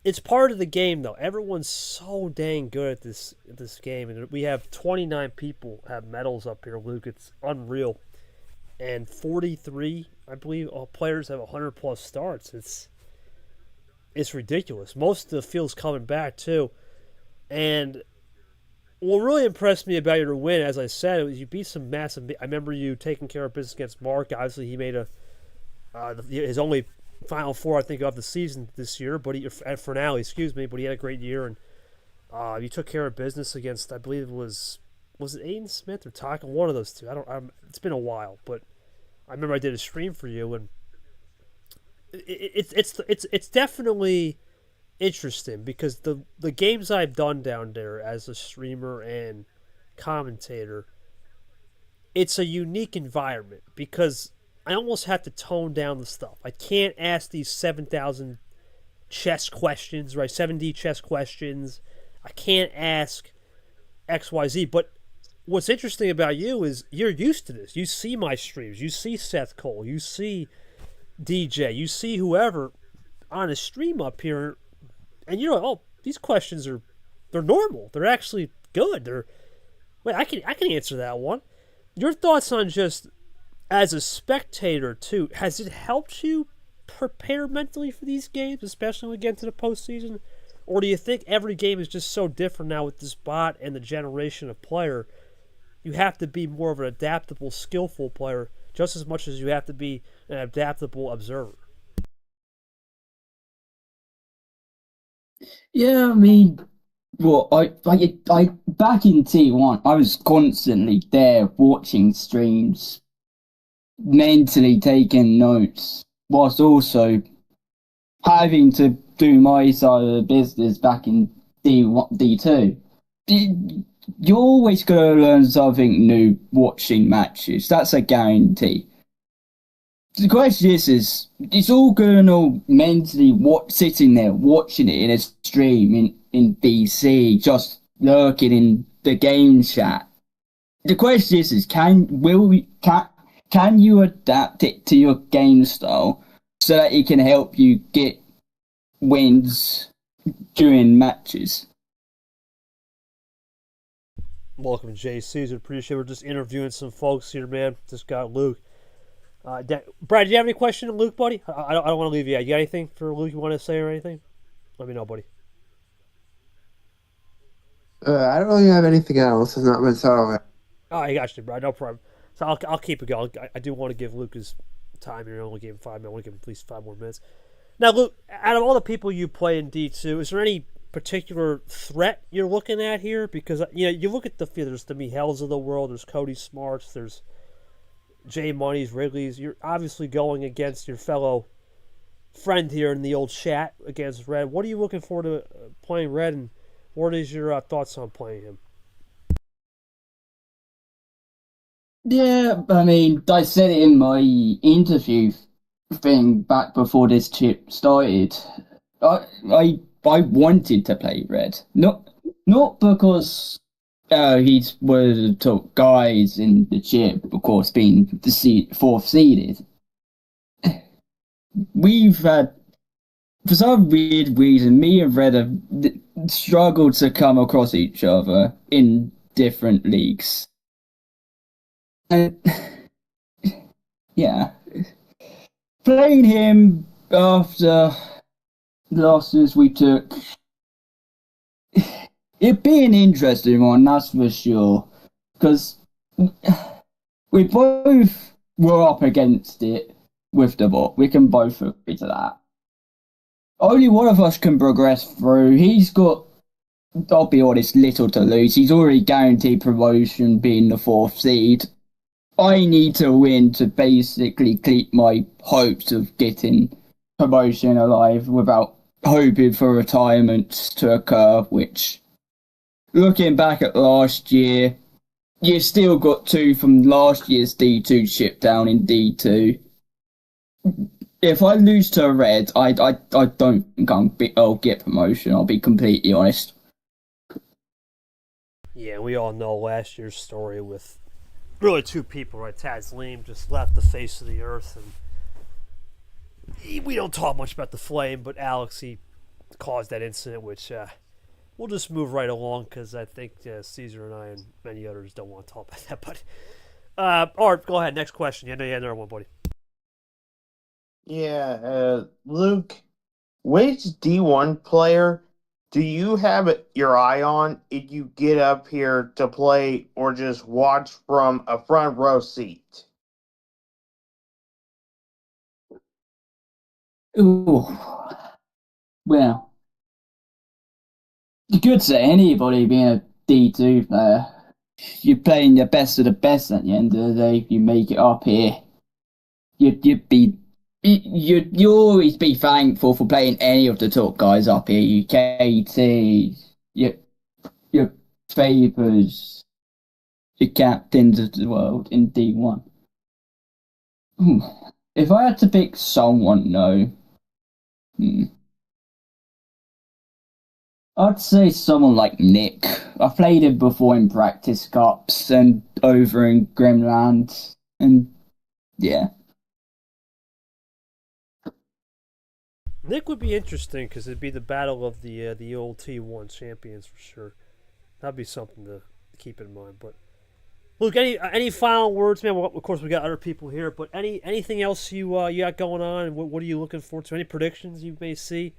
it's part of the game, though. Everyone's so dang good at this game, and we have 29 people have medals up here, Luke. It's unreal. And 43, I believe, all players have 100 plus starts. It's it's ridiculous. Most of the field's coming back too, and what really impressed me about your win, as I said, was you beat some massive. I remember you taking care of business against Mark. Obviously, he made his only Final Four, I think, of the season this year, but for now, excuse me, but he had a great year, and you took care of business against, I believe it was it Aiden Smith or Taka, one of those two. It's been a while, but I remember I did a stream for you, and it's definitely interesting because the games I've done down there as a streamer and commentator, it's a unique environment because I almost have to tone down the stuff. I can't ask these 7,000 chess questions, right? 7D chess questions. I can't ask XYZ. But what's interesting about you is you're used to this. You see my streams. You see Seth Cole. You see DJ. You see whoever on a stream up here. And you're like, oh, these questions they're normal. They're actually good. I can answer that one. Your thoughts on just as a spectator too, has it helped you prepare mentally for these games, especially when we get into the postseason? Or do you think every game is just so different now with this bot and the generation of player? You have to be more of an adaptable, skillful player just as much as you have to be an adaptable observer. Yeah, I mean, well, I back in T1, I was constantly there watching streams, mentally taking notes, whilst also having to do my side of the business back in D2. You're always going to learn something new watching matches. That's a guarantee. The question is it's all going on mentally sitting there watching it in a stream in BC, just lurking in the game chat. The question is can you adapt it to your game style so that it can help you get wins during matches? Welcome, Jay Caesar. Appreciate it. We're just interviewing some folks here, man. Just got Luke. Brad, do you have any question to Luke, buddy? I don't want to leave you out. You got anything for Luke you want to say or anything? Let me know, buddy. I don't really have anything else. It's not been so. Oh, I got you, Brad. No problem. So I'll keep it going. I do want to give Luke his time here. I only gave him 5 minutes. I want to give him at least 5 more minutes. Now, Luke, out of all the people you play in D2, is there any particular threat you're looking at here? Because you look at the field. There's the Mihels of the world. There's Cody Smarts. There's Jay Money's, Wrigley's. You're obviously going against your fellow friend here in the old chat against Red. What are you looking forward to playing Red, and what is your thoughts on playing him? Yeah, I mean, I said it in my interview thing back before this chip started. I wanted to play Red, not because he's one of the top guys in the chip, of course, being the fourth seeded. We've had, for some weird reason, me and Red have struggled to come across each other in different leagues. And yeah, playing him after losses we took, it'd be an interesting one, that's for sure. Because we both were up against it with the bot. We can both agree to that. Only one of us can progress through. He's got, I'll be honest, little to lose. He's already guaranteed promotion being the fourth seed. I need to win to basically keep my hopes of getting promotion alive without hoping for retirement to occur, which, looking back at last year, you still got 2 from last year's D2 chip down in D2. If I lose to Red, I don't think I'll get promotion, I'll be completely honest. Yeah, we all know last year's story with really 2 people, right? Taz Leem just left the face of the earth, and we don't talk much about the Flame, but Alex, he caused that incident, which we'll just move right along because I think Caesar and I and many others don't want to talk about that. But Art, go ahead. Next question. You had another one, buddy. Yeah, Luke, which D1 player do you have your eye on if you get up here to play or just watch from a front row seat? Ooh. Well, you could say anybody being a D2 player. You're playing the best of the best at the end of the day. If you make it up here, you'd always be thankful for playing any of the top guys up here. You KT, your Favours, your captains of the world in D1. If I had to pick someone, no. I'd say someone like Nick. I played him before in practice cups and over in Grimland, and yeah. Nick would be interesting because it'd be the battle of the old T1 champions for sure. That'd be something to keep in mind. But Luke, any final words, man? Well, of course, we got other people here, but anything else you got going on? And what are you looking forward to? Any predictions you may see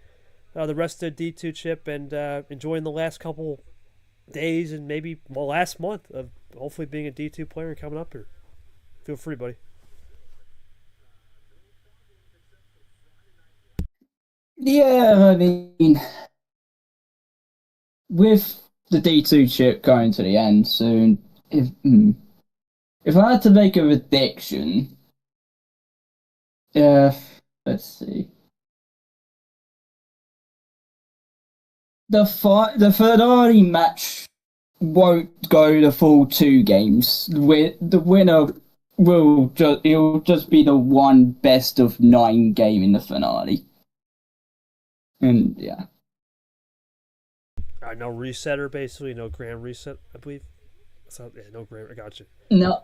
the rest of the D2 chip and enjoying the last couple days and maybe last month of hopefully being a D2 player coming up here? Feel free, buddy. Yeah, I mean, with the D2 chip going to the end soon, if I had to make a prediction, let's see. The Ferrari match won't go the full 2 games. The winner it'll just be the one best of 9 game in the finale. And yeah. No resetter, basically, no grand reset, I believe. So, yeah, no grand. I got you. No,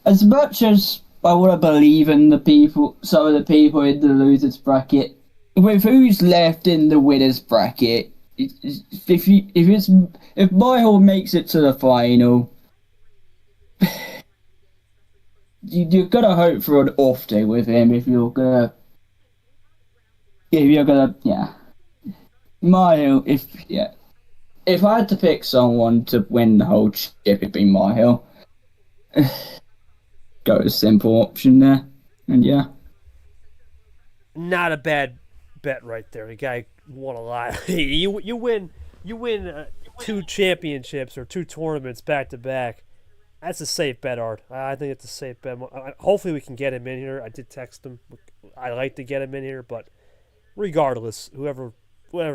as much as I want to believe in some of the people in the losers bracket, with who's left in the winners bracket, if Michael makes it to the final, you're gonna hope for an off day with him. If you're gonna, yeah. Michael, if I had to pick someone to win the whole chip, it'd be Michael. Go with a simple option there, and yeah. Not a bad bet right there. The guy won a lot. you win 2 championships or 2 tournaments back to back. That's a safe bet, Ard. I think it's a safe bet. Hopefully we can get him in here. I did text him. I like to get him in here, but regardless, whatever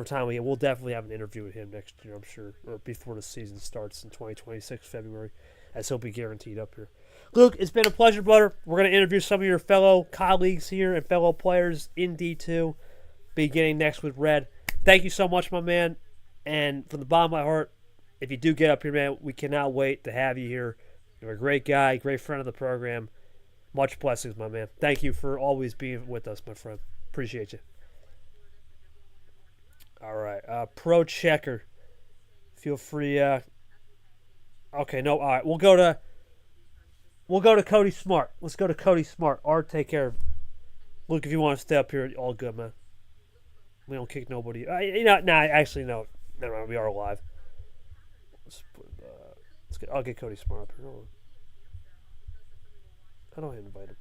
time we get, we'll definitely have an interview with him next year, I'm sure, or before the season starts in 2026 February, as he'll be guaranteed up here. Luke, it's been a pleasure, brother. We're going to interview some of your fellow colleagues here and fellow players in D2, beginning next with Red. Thank you so much, my man. And from the bottom of my heart, if you do get up here, man, we cannot wait to have you here. You're a great guy, great friend of the program. Much blessings, my man. Thank you for always being with us, my friend. Appreciate you. All right. Pro Checker. Feel free. Okay, no. All right. We'll go to Cody Smart. Let's go to Cody Smart. Art, take care. Luke, if you want to stay up here, all good, man. We don't kick nobody. Actually, no. Never mind. We are live. I'll get Cody Smart up here. Hold on. How do I invite him?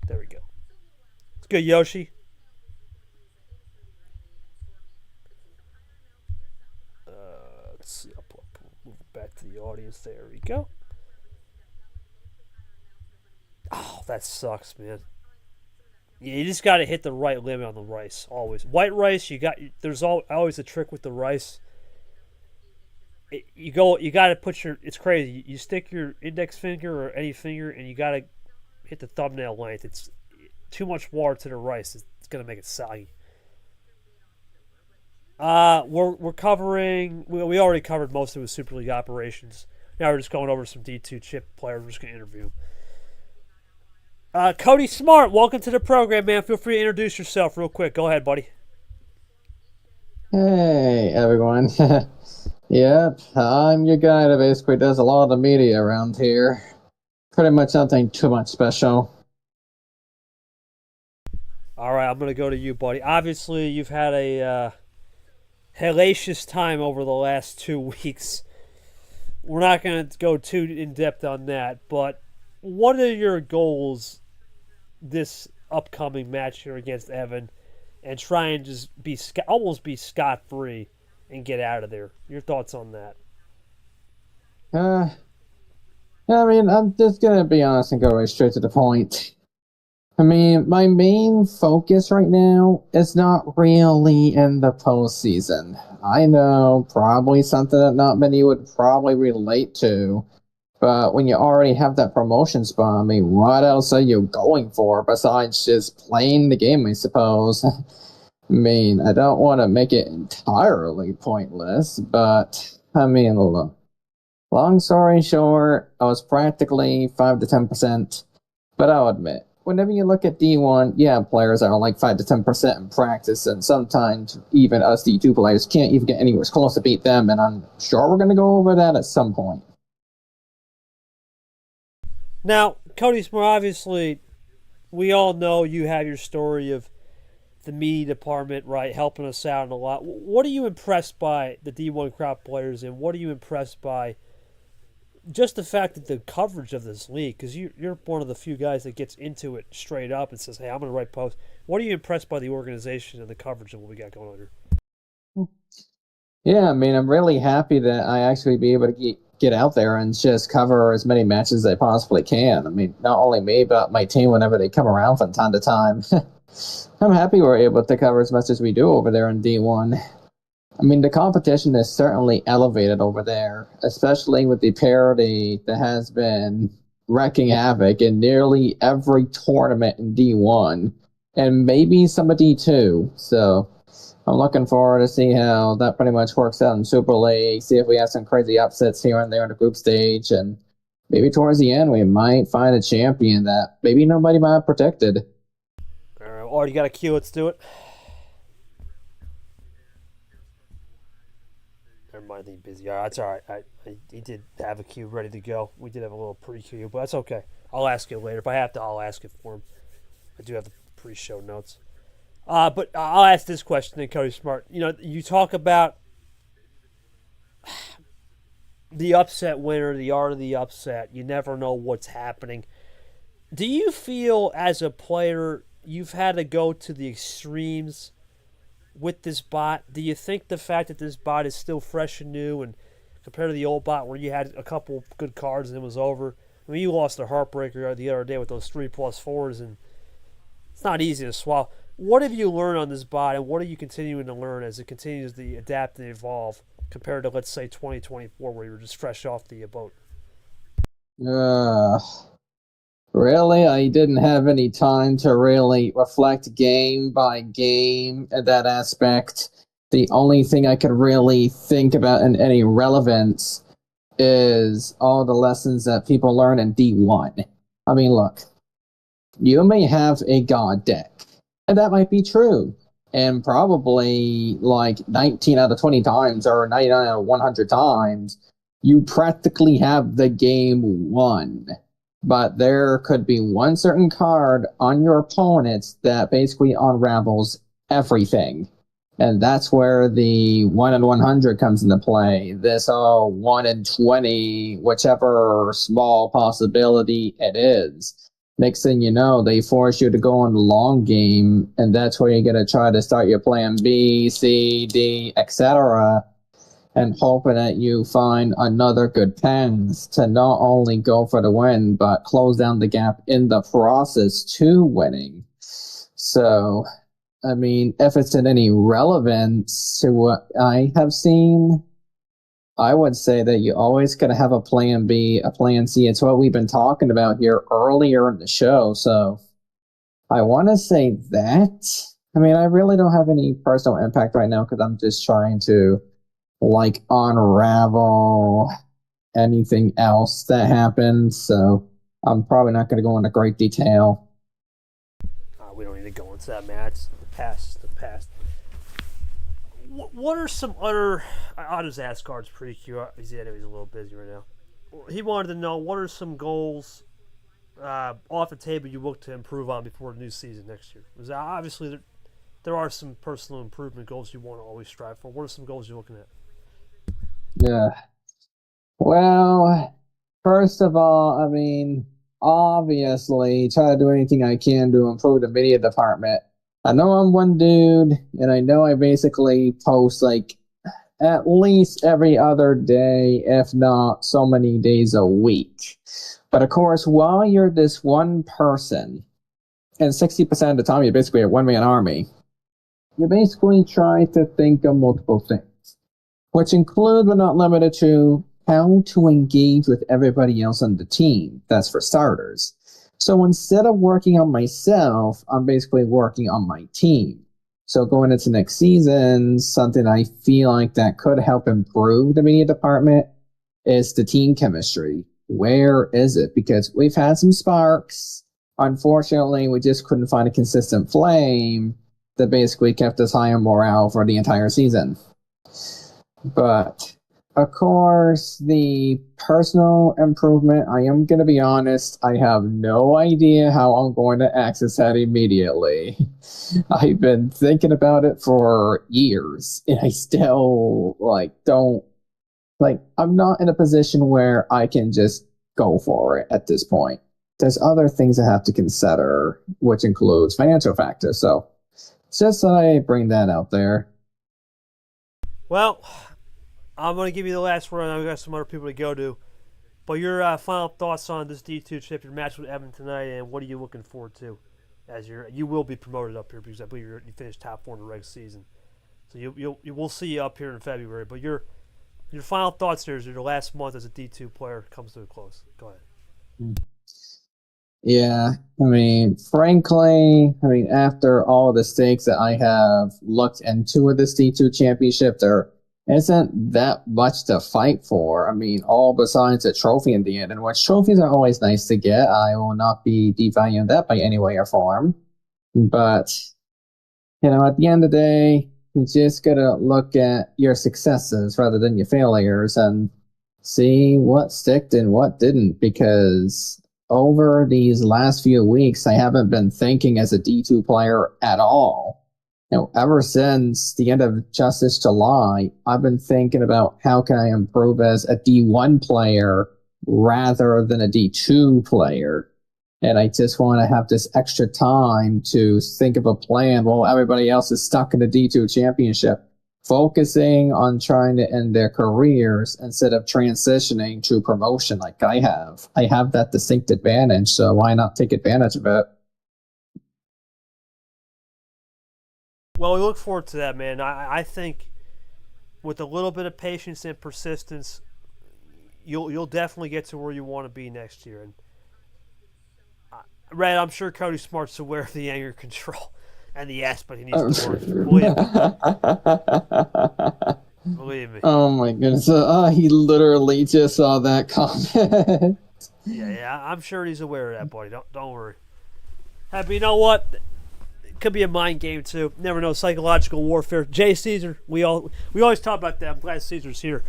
There we go. It's good, Yoshi. Let's see. I'll move back to the audience. There we go. Oh, that sucks, man. Yeah, you just got to hit the right limit on the rice always. White rice, there's always a trick with the rice. You got to put it's crazy. You stick your index finger or any finger, and you got to hit the thumbnail length. It's too much water to the rice. It's gonna make it soggy. We're covering. We already covered most of the Super League operations. Now we're just going over some D2 chip players. We're just gonna interview them. Cody Smart, welcome to the program, man. Feel free to introduce yourself real quick. Go ahead, buddy. Hey, everyone. Yep, I'm your guy that basically does a lot of the media around here. Pretty much nothing too much special. All right, I'm going to go to you, buddy. Obviously, you've had a hellacious time over the last 2 weeks. We're not going to go too in depth on that, but what are your goals this upcoming match here against Evan, and try and just almost be scot free and get out of there? Your thoughts on that? Uh, I mean, I'm just gonna be honest and go right straight to the point. I mean, my main focus right now is not really in the postseason. I know, probably something that not many would probably relate to, but when you already have that promotion spot, I mean, what else are you going for besides just playing the game, I suppose? I mean, I don't want to make it entirely pointless, but I mean, look. Long story short, I was practically 5 to 10%, but I'll admit, whenever you look at D1, yeah, players are like 5 to 10% in practice, and sometimes even us D2 players can't even get anywhere close to beat them, and I'm sure we're going to go over that at some point. Now, Cody Smart, obviously, we all know you have your story of the media department, right, helping us out a lot. What are you impressed by the D1 crop players, and what are you impressed by just the fact that the coverage of this league, because you're one of the few guys that gets into it straight up and says, hey, I'm going to write posts. What are you impressed by the organization and the coverage of what we got going on here? Yeah, I mean, I'm really happy that I actually be able to get out there and just cover as many matches as I possibly can. I mean, not only me, but my team whenever they come around from time to time. I'm happy we're able to cover as much as we do over there in D1. I mean, the competition is certainly elevated over there, especially with the parity that has been wreaking havoc in nearly every tournament in D1, and maybe some of D2. So I'm looking forward to see how that pretty much works out in Super League, see if we have some crazy upsets here and there in the group stage, and maybe towards the end we might find a champion that maybe nobody might have predicted. All right, Ard, you got a cue. Let's do it. Never mind, he's busy. All right, that's all right. He did have a cue ready to go. We did have a little pre-cue, but that's okay. I'll ask you later. If I have to, I'll ask it for him. I do have the pre-show notes. But I'll ask this question then, Cody Smart. You know, you talk about the upset winner, the art of the upset. You never know what's happening. Do you feel as a player you've had to go to the extremes with this bot? Do you think the fact that this bot is still fresh and new, and compared to the old bot where you had a couple good cards and it was over? I mean, you lost a heartbreaker the other day with those 3+4s, and it's not easy to swallow. What have you learned on this bot, and what are you continuing to learn as it continues to adapt and evolve compared to, let's say, 2024, where you were just fresh off the boat? Really, I didn't have any time to really reflect game by game at that aspect. The only thing I could really think about in any relevance is all the lessons that people learn in D1. I mean, look, you may have a god deck, and that might be true. And probably like 19 out of 20 times or 99 out of 100 times, you practically have the game won. But there could be one certain card on your opponents that basically unravels everything. And that's where the 1 in 100 comes into play. This 1 in 20, whichever small possibility it is. Next thing you know, they force you to go on the long game, and that's where you're going to try to start your plan B, C, D, etc., and hoping that you find another good path to not only go for the win, but close down the gap in the process to winning. So, I mean, if it's in any relevance to what I have seen, I would say that you always got to have a plan B, a plan C. It's what we've been talking about here earlier in the show. So I want to say that. I mean, I really don't have any personal impact right now because I'm just trying to like unravel anything else that happened. So I'm probably not going to go into great detail. We don't need to go into that, man. It's the past. It's the past. What are some other... I'll just ask Guards pretty cute. He's a little busy right now. He wanted to know, what are some goals off the table you look to improve on before the new season next year? Because obviously there are some personal improvement goals you want to always strive for. What are some goals you're looking at? Yeah. Well, first of all, I mean, obviously, try to do anything I can to improve the media department. I know I'm one dude, and I know I basically post like at least every other day, if not so many days a week. But of course, while you're this one person, and 60% of the time you're basically a one-man army, you basically try to think of multiple things, which include but not limited to how to engage with everybody else on the team. That's for starters. So instead of working on myself, I'm basically working on my team. So going into next season, something I feel like that could help improve the media department is the team chemistry. Where is it? Because we've had some sparks. Unfortunately, we just couldn't find a consistent flame that basically kept us high on morale for the entire season. But, of course, the personal improvement, I am going to be honest, I have no idea how I'm going to access that immediately. I've been thinking about it for years, and I still, I'm not in a position where I can just go for it at this point. There's other things I have to consider, which includes financial factors, so just that I bring that out there. Well, I'm going to give you the last word. I've got some other people to go to. But your final thoughts on this D2 chip, your match with Evan tonight, and what are you looking forward to? As you will be promoted up here because I believe you finished top 4 in the regular season. So you will see you up here in February. But your final thoughts here as your last month as a D2 player comes to a close. Go ahead. Yeah, I mean, frankly, after all the stakes that I have looked into with this D2 championship, there isn't that much to fight for. I mean, all besides a trophy in the end, and which trophies are always nice to get. I will not be devaluing that by any way or form. But, at the end of the day, you just gotta look at your successes rather than your failures and see what sticked and what didn't, because over these last few weeks, I haven't been thinking as a D2 player at all. Ever since the end of just this July, I've been thinking about how can I improve as a D1 player rather than a D2 player. And I just want to have this extra time to think of a plan while everybody else is stuck in the D2 championship, focusing on trying to end their careers instead of transitioning to promotion like I have. I have that distinct advantage, so why not take advantage of it? Well, we look forward to that, man. I think with a little bit of patience and persistence, you'll definitely get to where you want to be next year. And Red, I'm sure Cody Smart's aware of the anger control and the aspect he needs to work. Believe me. Oh my goodness. He literally just saw that comment. Yeah, I'm sure he's aware of that, buddy. Don't worry. Hey, but you know what? It could be a mind game too. Never know. Psychological warfare. Jay Caesar. We always talk about that. I'm glad Caesar's here.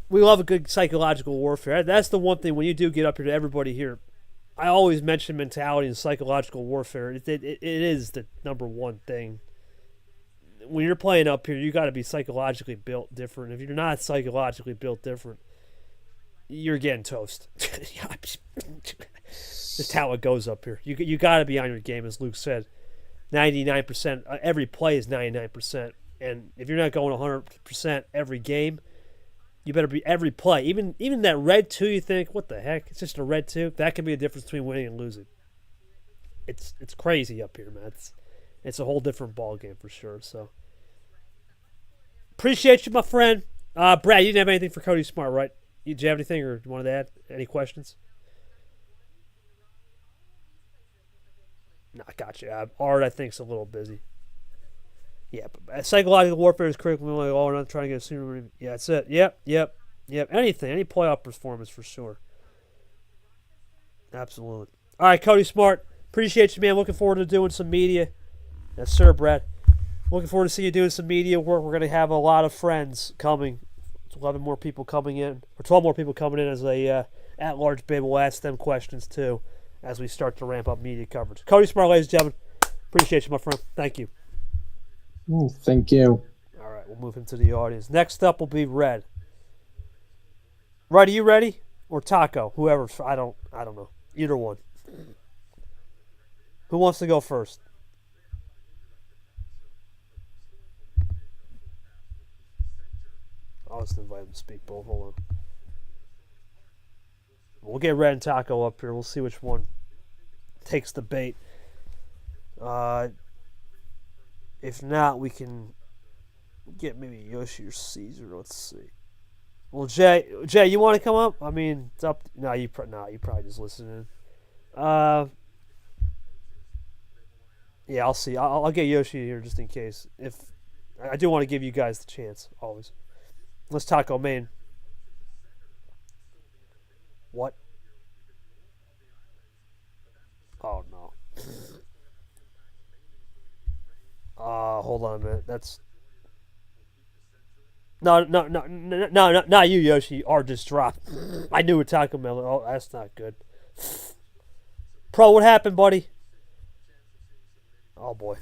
We love a good psychological warfare. That's the one thing when you do get up here to everybody here. I always mention mentality and psychological warfare. It is the number one thing. When you're playing up here, you got to be psychologically built different. If you're not psychologically built different, you're getting toast. Just how it goes up here. You got to be on your game, as Luke said. 99%. Every play is 99%. And if you're not going 100% every game, you better be every play. Even that red 2, you think, what the heck? It's just a red 2. That can be a difference between winning and losing. It's crazy up here, man. It's a whole different ball game for sure. So appreciate you, my friend. Brad, you didn't have anything for Cody Smart, right? Did you have anything, or you wanted to add any questions? No, I got you. Ard, I think, is a little busy. Yeah, but psychological warfare is critical. We're not trying to get a sooner. Yeah, that's it. Yep. Anything, any playoff performance for sure. Absolutely. All right, Cody Smart. Appreciate you, man. Looking forward to doing some media. Yes, sir, Brad. Looking forward to seeing you doing some media work. We're going to have a lot of friends coming. 11 more people coming in, or 12 more people coming in as a at-large bid. We'll ask them questions too, as we start to ramp up media coverage. Cody Smart, ladies and gentlemen, appreciate you, my friend. Thank you. Thank you. All right, we'll move him to the audience. Next up will be Red. Red, are you ready? Or Taco? Whoever. I don't know. Either one. Who wants to go first? I'll just invite him to speak both. Hold on. We'll get Red and Taco up here. We'll see which one takes the bait. If not, we can get maybe Yoshi or Caesar. Let's see. Well, Jay, you want to come up? I mean, it's up. No, you probably just listening. Yeah, I'll see. I'll get Yoshi here just in case. If I do want to give you guys the chance, always. Let's Taco main. What? Oh no. Hold on a minute. That's no, not you, Yoshi. Ard just dropped. I knew it, Taco Melon. Oh, that's not good. Pro, what happened, buddy? Oh boy.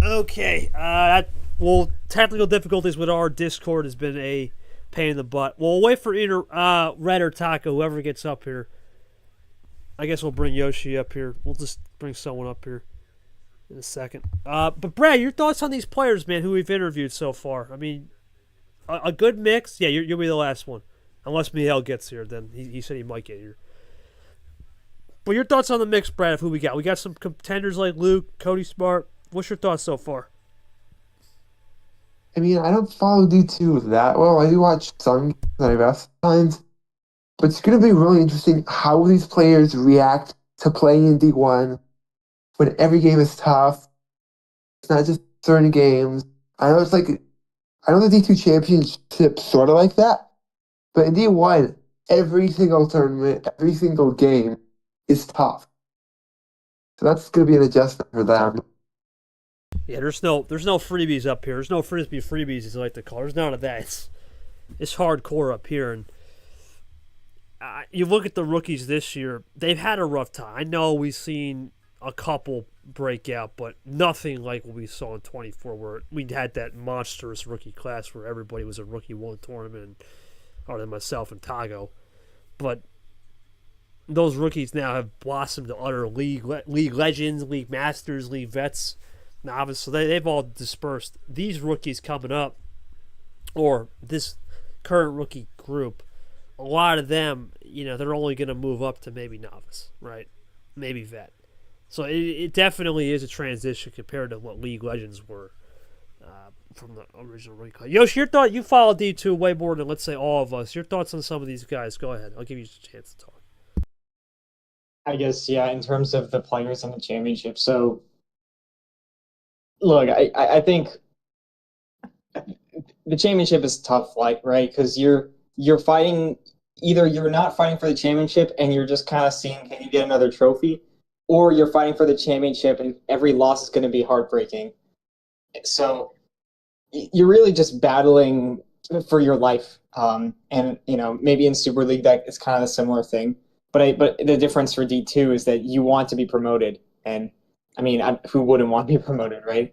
Okay. Technical difficulties with our Discord has been a pain in the butt. We'll wait for either Red or Taco, whoever gets up here. I guess we'll bring Yoshi up here. We'll just bring someone up here in a second. But Brad, your thoughts on these players, man, who we've interviewed so far? I mean, a good mix. Yeah, you'll be the last one, unless Miguel gets here. Then he said he might get here. But your thoughts on the mix, Brad, of who we got? We got some contenders like Luke, Cody Smart. What's your thoughts so far? I mean, I don't follow D2 that well. I do watch some games that I've asked times. But it's going to be really interesting how these players react to playing in D1 when every game is tough. It's not just certain games. I know the D2 championship sort of like that. But in D1, every single tournament, every single game is tough. So that's going to be an adjustment for them. Yeah, there's no freebies up here. There's no frisbee freebies, as I like to call it. There's none of that. It's hardcore up here. And you look at the rookies this year, they've had a rough time. I know we've seen a couple break out, but nothing like what we saw in 24, where we had that monstrous rookie class where everybody was a rookie one tournament, other than myself and Tago. But those rookies now have blossomed to utter league legends, league masters, league vets, novice. So they've all dispersed. These rookies coming up, or this current rookie group, a lot of them, they're only going to move up to maybe novice, right? Maybe vet. So it definitely is a transition compared to what league legends were from the original rookie class. Yoshi, your thought, you follow D2 way more than, let's say, all of us. Your thoughts on some of these guys? Go ahead. I'll give you a chance to talk. I guess, yeah, in terms of the players in the championship. So, look, I think the championship is tough, right? Because you're fighting, either you're not fighting for the championship and you're just kind of seeing, can you get another trophy? Or you're fighting for the championship and every loss is going to be heartbreaking. So you're really just battling for your life. And, maybe in Super League that it's kind of a similar thing. But the difference for D2 is that you want to be promoted. And, who wouldn't want to be promoted, right?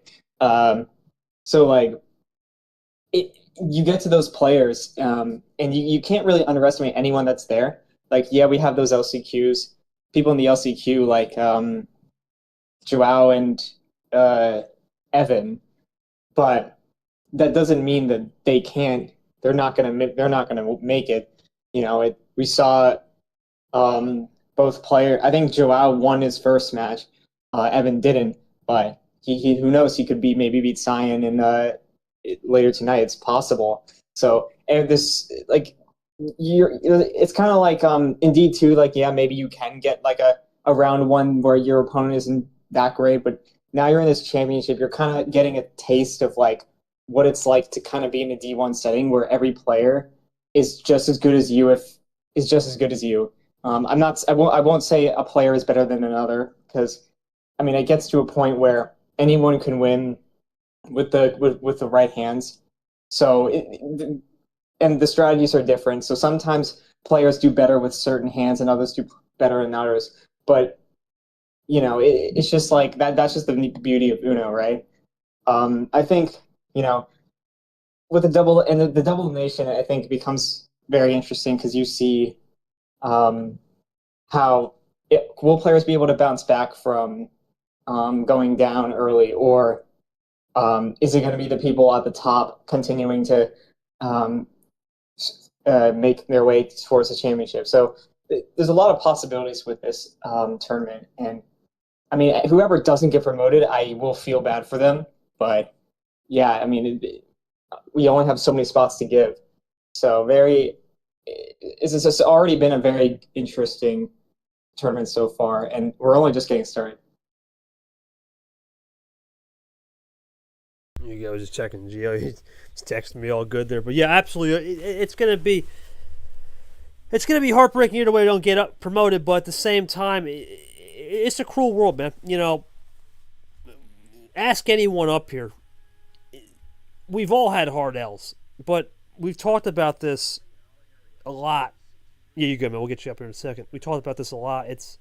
You get to those players, and you can't really underestimate anyone that's there. Like, yeah, we have those LCQs. People in the LCQ, like Joao and Evan, but that doesn't mean that they're not gonna make it. We saw both players. I think Joao won his first match. Evan didn't, but he who knows, he could maybe beat Cyan in later tonight. It's possible. So, and this, it's kind of like in D2, like, yeah, maybe you can get like a round one where your opponent isn't that great, but now you're in this championship, you're kind of getting a taste of like what it's like to kind of be in a D1 setting where every player is just as good as you. I won't say a player is better than another, because it gets to a point where anyone can win with the right hands. So and the strategies are different. So sometimes players do better with certain hands and others do better than others. But it's just like that. That's just the beauty of Uno, right? I think with the double elimination, I think it becomes very interesting because you see how will players be able to bounce back from going down early, or is it going to be the people at the top continuing to um, make their way towards the championship? So there's a lot of possibilities with this tournament, and I mean, whoever doesn't get promoted, I will feel bad for them. But yeah, I mean, we only have so many spots to give, so it's just already been a very interesting tournament so far, and we're only just getting started. There you go, just checking Gio. He's texting me all good there, but yeah, absolutely, it's gonna be heartbreaking either way. Don't get promoted, but at the same time, it's a cruel world, man. Ask anyone up here. We've all had hard L's, but we've talked about this a lot. Yeah, you good, man. We'll get you up here in a second. We talked about this a lot. It's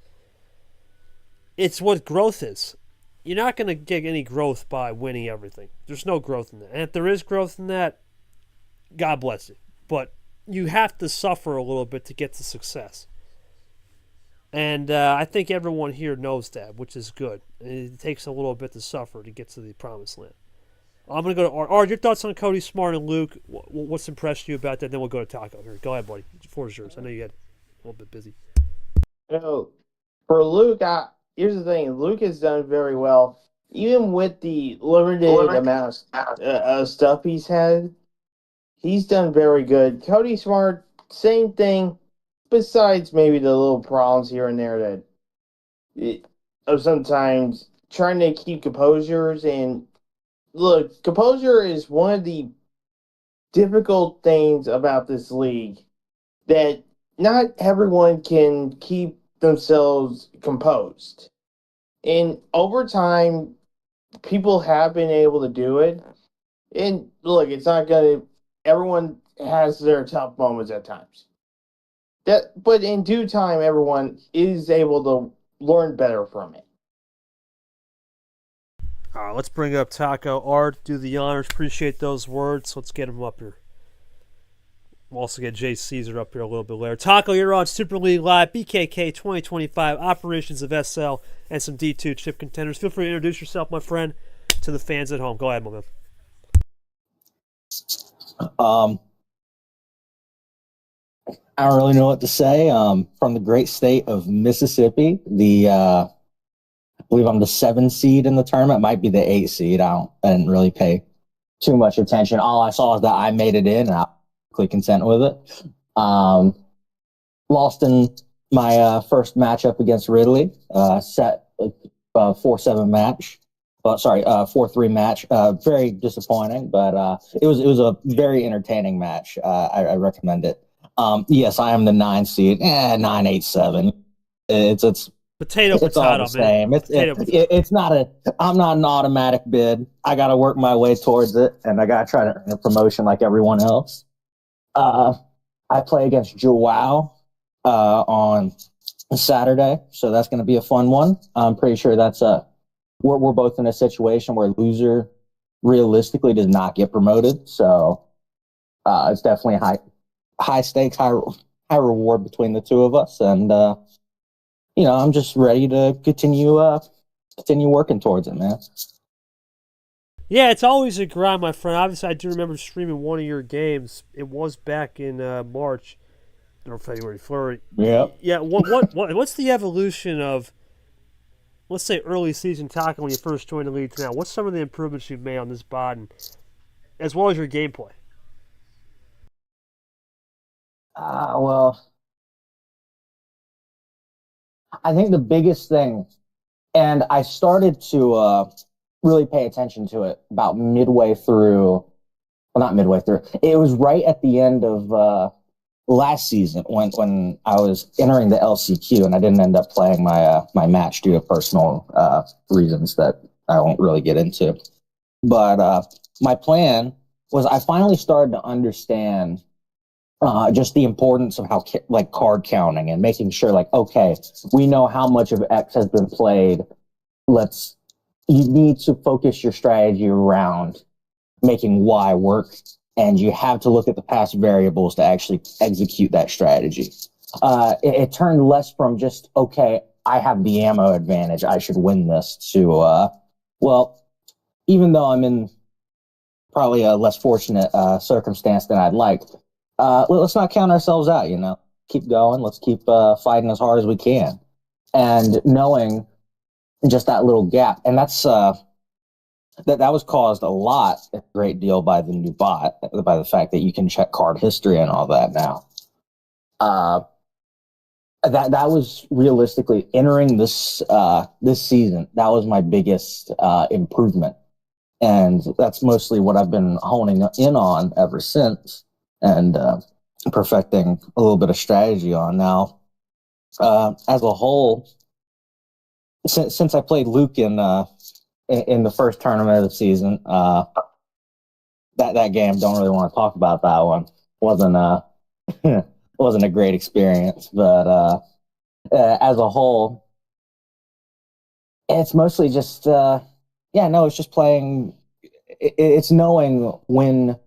what growth is. You're not going to get any growth by winning everything. There's no growth in that. And if there is growth in that, God bless you. But you have to suffer a little bit to get to success. And I think everyone here knows that, which is good. It takes a little bit to suffer to get to the promised land. I'm going to go to Ard. Ard, your thoughts on Cody Smart and Luke? What's impressed you about that? Then we'll go to Taco here. Go ahead, buddy. The floor is yours. I know you had a little bit busy. For Luke, here's the thing. Luke has done very well. Even with the limited amount of stuff he's had, he's done very good. Cody Smart, same thing, besides maybe the little problems here and there of sometimes trying to keep composures. And look, composure is one of the difficult things about this league, that not everyone can keep themselves composed. And over time, people have been able to do it. And look, it's not going to, everyone has their tough moments at times. But in due time, everyone is able to learn better from it. All right, let's bring up Taco. Ard, do the honors. Appreciate those words. Let's get him up here. We'll also get Jay Caesar up here a little bit later. Taco, you're on Super League Live, BKK 2025, operations of SL, and some D2 chip contenders. Feel free to introduce yourself, my friend, to the fans at home. Go ahead, my man. I don't really know what to say. From the great state of Mississippi, I believe I'm the 7 seed in the tournament. It might be the 8 seed. I didn't really pay too much attention. All I saw is that I made it in, and I'm content with it. Lost in my first matchup against Ridley. Set 4-7 match. 4-3 match. Very disappointing, but it was a very entertaining match. I recommend it. Yes, I am the 9 seed. 9, 8, 7. It's Potato, it's all the same. It's not I'm not an automatic bid. I got to work my way towards it, and I got to try to earn a promotion like everyone else. I play against Joao on Saturday, so that's going to be a fun one. I'm pretty sure that's we're both in a situation where loser realistically does not get promoted, so it's definitely high stakes, high reward between the two of us, and I'm just ready to continue working towards it, man. Yeah, it's always a grind, my friend. Obviously, I do remember streaming one of your games. It was back in March or February. Yeah. Yeah. What's the evolution of, let's say, early season Taco when you first joined the league to now? What's some of the improvements you've made on this bot, and as well as your gameplay? Well, I think the biggest thing, and I started to really pay attention to it about midway through. Well, not midway through. It was right at the end of last season when I was entering the LCQ, and I didn't end up playing my match due to personal reasons that I won't really get into. But my plan was, I finally started to understand just the importance of how like card counting and making sure like, okay, we know how much of X has been played. You need to focus your strategy around making Y work, and you have to look at the past variables to actually execute that strategy. It turned less from just, okay, I have the ammo advantage, I should win this, to, well, even though I'm in probably a less fortunate circumstance than I'd like, let's not count ourselves out, Keep going. Let's keep fighting as hard as we can. And knowing just that little gap. And that's that was caused a great deal by the new bot, by the fact that you can check card history and all that now. That was realistically entering this season. That was my biggest improvement. And that's mostly what I've been honing in on ever since, and perfecting a little bit of strategy on now. As a whole, since I played Luke in the first tournament of the season, that game, don't really want to talk about that one. Wasn't a great experience, but as a whole, it's mostly just it's just playing. It's knowing when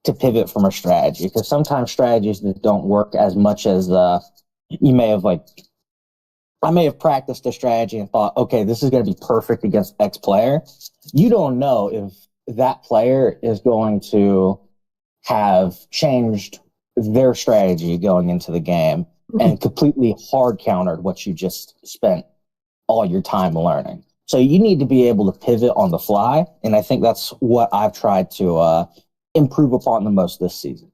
to pivot from a strategy, because sometimes strategies that don't work as much as you may have I may have practiced a strategy and thought, okay, this is going to be perfect against X player. You don't know if that player is going to have changed their strategy going into the game and completely hard countered what you just spent all your time learning. So you need to be able to pivot on the fly, and I think that's what I've tried to improve upon the most this season.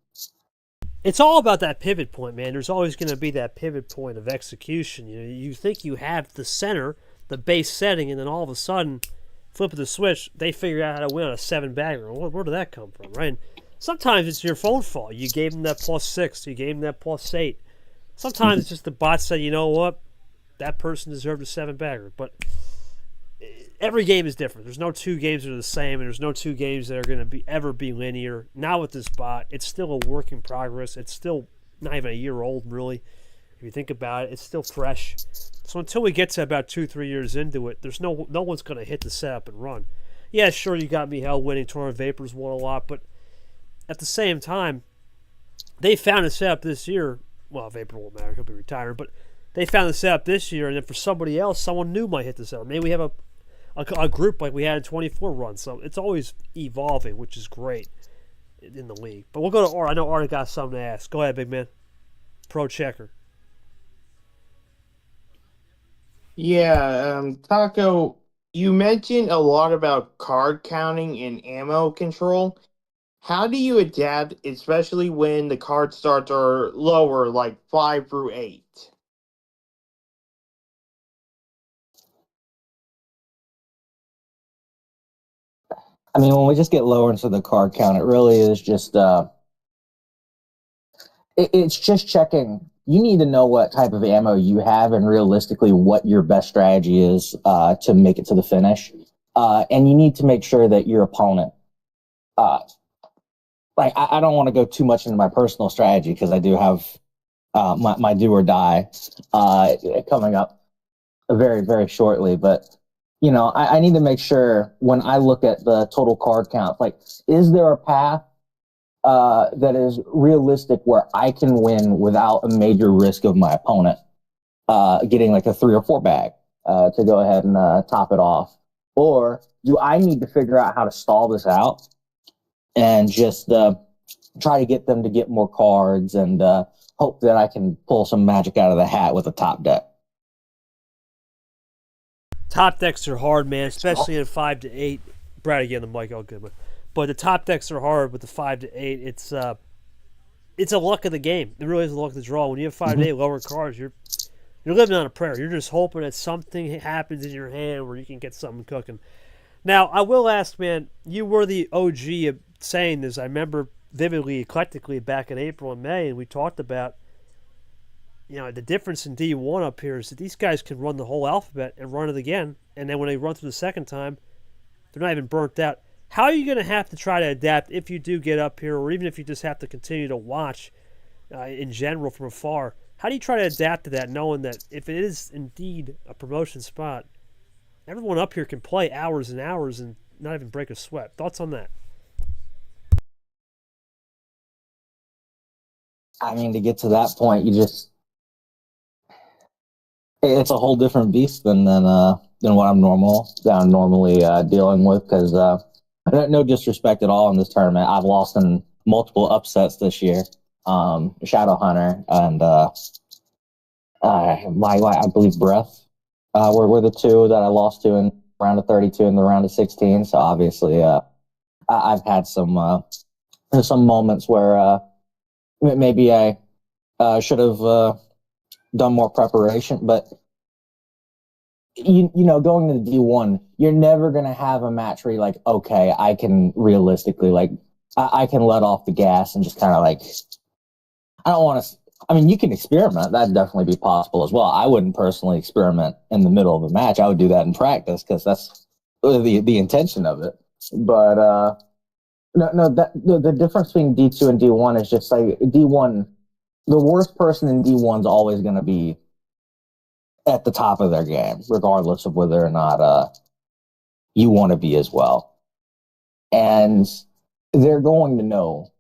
It's all about that pivot point, man. There's always going to be that pivot point of execution. You think you have the center, the base setting, and then all of a sudden, flip of the switch, they figure out how to win on a 7-bagger. Where did that come from, right? And sometimes it's your own fault. You gave them that +6. You gave them that +8. Sometimes it's just the bot said, you know what, that person deserved a 7-bagger. But every game is different. There's no two games that are the same, and there's no two games that are going to ever be linear. Now with this bot, it's still a work in progress. It's still not even a year old, really. If you think about it, it's still fresh. So until we get to about 2-3 years into it, there's no one's going to hit the setup and run. Yeah, sure, you got Mihail winning, Torrent Vapors won a lot, but at the same time, they found a setup this year. Well, Vapor won't matter, he'll be retired, but they found the setup this year, and then for somebody else, someone new might hit the setup. Maybe we have a group like we had in 24 runs, so it's always evolving, which is great in the league. But we'll go to Ard. I know Ard got something to ask. Go ahead, big man. Pro checker. Yeah, Taco, you mentioned a lot about card counting and ammo control. How do you adapt, especially when the card starts are lower, like 5 through 8? I mean, when we just get lower into the card count, it really is just it's just checking. You need to know what type of ammo you have and realistically what your best strategy is to make it to the finish. And you need to make sure that your opponent, I don't want to go too much into my personal strategy because I do have my do or die coming up very, very shortly. But, I need to make sure when I look at the total card count, is there a path that is realistic where I can win without a major risk of my opponent getting a 3 or 4 bag to go ahead and top it off? Or do I need to figure out how to stall this out and just try to get them to get more cards and hope that I can pull some magic out of the hat with a top deck? Top decks are hard, man, especially in 5 to 8. Brad, again, the mic, all good, man. But the top decks are hard with the 5 to 8. It's a luck of the game. It really is a luck of the draw. When you have 5 to 8 lower cards, you're living on a prayer. You're just hoping that something happens in your hand where you can get something cooking. Now, I will ask, man, you were the OG of saying this. I remember vividly, eclectically, back in April and May, and we talked about, the difference in D1 up here is that these guys can run the whole alphabet and run it again, and then when they run through the second time, they're not even burnt out. How are you going to have to try to adapt if you do get up here, or even if you just have to continue to watch in general from afar. How do you try to adapt to that, knowing that if it is indeed a promotion spot, everyone up here can play hours and hours and not even break a sweat? Thoughts on that? I mean, to get to that point, it's a whole different beast than what I'm normally dealing with, because no disrespect at all in this tournament. I've lost in multiple upsets this year. Shadowhunter and I believe Breath were the two that I lost to in round of 32 and the round of 16. So obviously, I've had some moments where maybe I should have done more preparation, but going to the D1, you're never going to have a match where you're like, okay, I can realistically, like, I can let off the gas and just kind of like, I don't want to, I mean, you can experiment. That'd definitely be possible as well. I wouldn't personally experiment in the middle of a match. I would do that in practice because that's the intention of it. But the difference between D2 and D1 is just like D1, the worst person in D1 is always going to be at the top of their game, regardless of whether or not you want to be as well. And they're going to know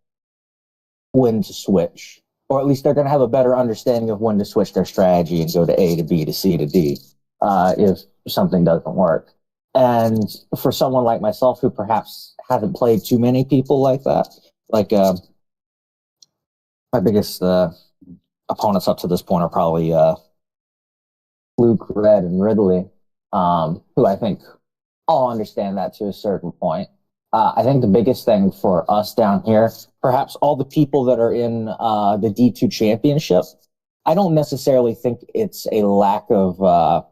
when to switch, or at least they're going to have a better understanding of when to switch their strategy and go to A to B to C to D if something doesn't work. And for someone like myself who perhaps haven't played too many people like that, like my biggest opponents up to this point are probably Luke, Red, and Ridley, who I think all understand that to a certain point. I think the biggest thing for us down here, perhaps all the people that are in the D2 championship, I don't necessarily think it's a lack of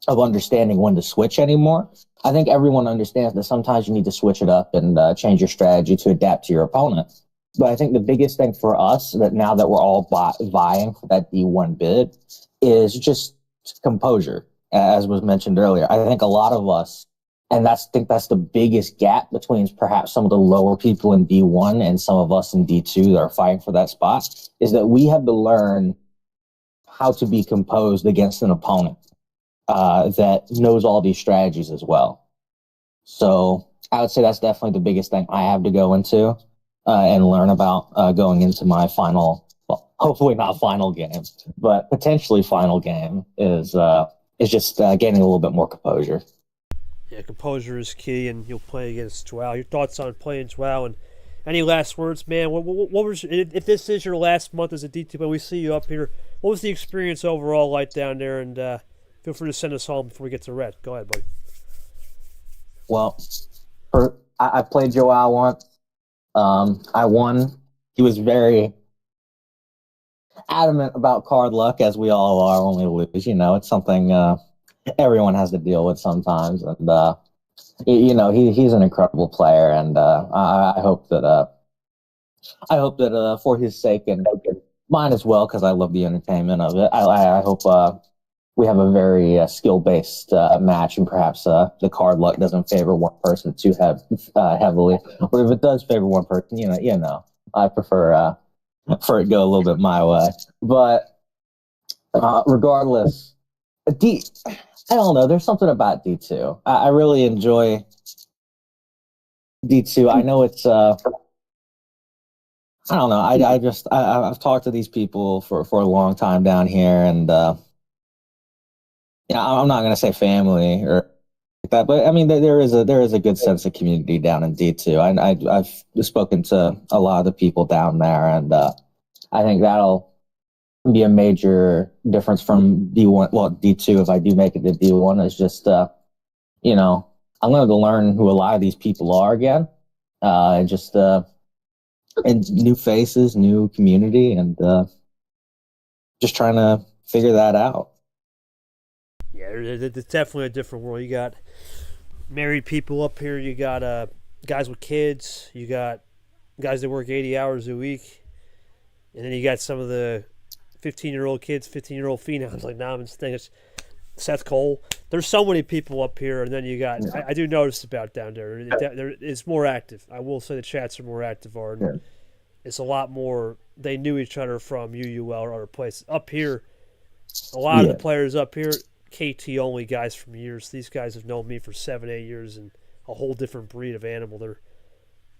understanding when to switch anymore. I think everyone understands that sometimes you need to switch it up and change your strategy to adapt to your opponent. But I think the biggest thing for us, that now that we're all vying for that D1 bid, is just composure, as was mentioned earlier. I think a lot of us, and I think that's the biggest gap between perhaps some of the lower people in D1 and some of us in D2 that are fighting for that spot, is that we have to learn how to be composed against an opponent that knows all these strategies as well. So I would say that's definitely the biggest thing I have to go into and learn about going into my final, well, hopefully not final game, but potentially final game is just gaining a little bit more composure. Yeah, composure is key, and you'll play against Joao. Your thoughts on playing Joao, and any last words, man? What was, if this is your last month as a D2 player, we see you up here, what was the experience overall like down there? And feel free to send us home before we get to Red. Go ahead, buddy. Well, I played Joao once. I won. He was very adamant about card luck, as we all are when we lose. It's something everyone has to deal with sometimes, and he's an incredible player, and I hope that for his sake and mine as well, because I love the entertainment of it, I hope we have a very skill-based match, and perhaps the card luck doesn't favor one person too heavily, or if it does favor one person, I prefer for it to go a little bit my way. But regardless, I don't know. There's something about D2. I really enjoy D2. I know it's I don't know. I've talked to these people for a long time down here, and I'm not going to say family or like that, but I mean there is a good sense of community down in D2. I've spoken to a lot of the people down there, and I think that'll be a major difference from D1. Well, D2, if I do make it to D1, is just I'm going to learn who a lot of these people are again, and new faces, new community, and just trying to figure that out. Yeah, it's definitely a different world. You got married people up here. You got guys with kids. You got guys that work 80 hours a week. And then you got some of the 15-year-old kids, 15-year-old phenoms like Nam and Sting. It's Seth Cole. There's so many people up here. And then you got, I do notice about down there, it's more active. I will say the chats are more active, Ard. it's a lot more. They knew each other from UUL or other places. Up here, a lot of the players up here, KT only guys from years. These guys have known me for 7, 8 years, and a whole different breed of animal.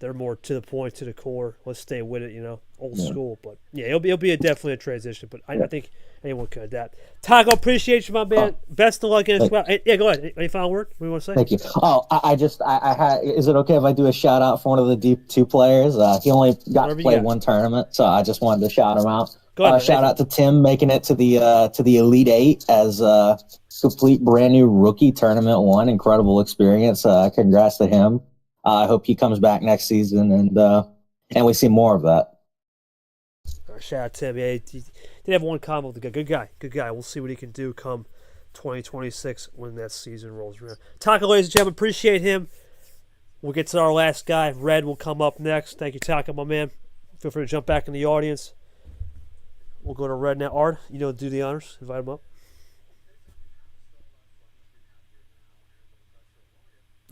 They're more to the point, to the core. Let's stay with it, old school. But yeah, it'll be definitely a transition. But I think anyone can adapt. Taco, appreciate you, my man. Best of luck in as well. Yeah, go ahead. Any final word? What do you want to say? Thank you. Oh, I had. Is it okay if I do a shout out for one of the D2 players? He only got to play one tournament, so I just wanted to shout him out. Go ahead, shout out to Tim making it to the Elite Eight as a complete brand new rookie tournament one. Incredible experience. Congrats to him. I hope he comes back next season and we see more of that. Shout out to him. Yeah, he did have one comment with the guy. Good guy. We'll see what he can do come 2026 when that season rolls around. Taco, ladies and gentlemen, appreciate him. We'll get to our last guy. Red will come up next. Thank you, Taco, my man. Feel free to jump back in the audience. We'll go to Red now. Ard, do the honors. Invite him up.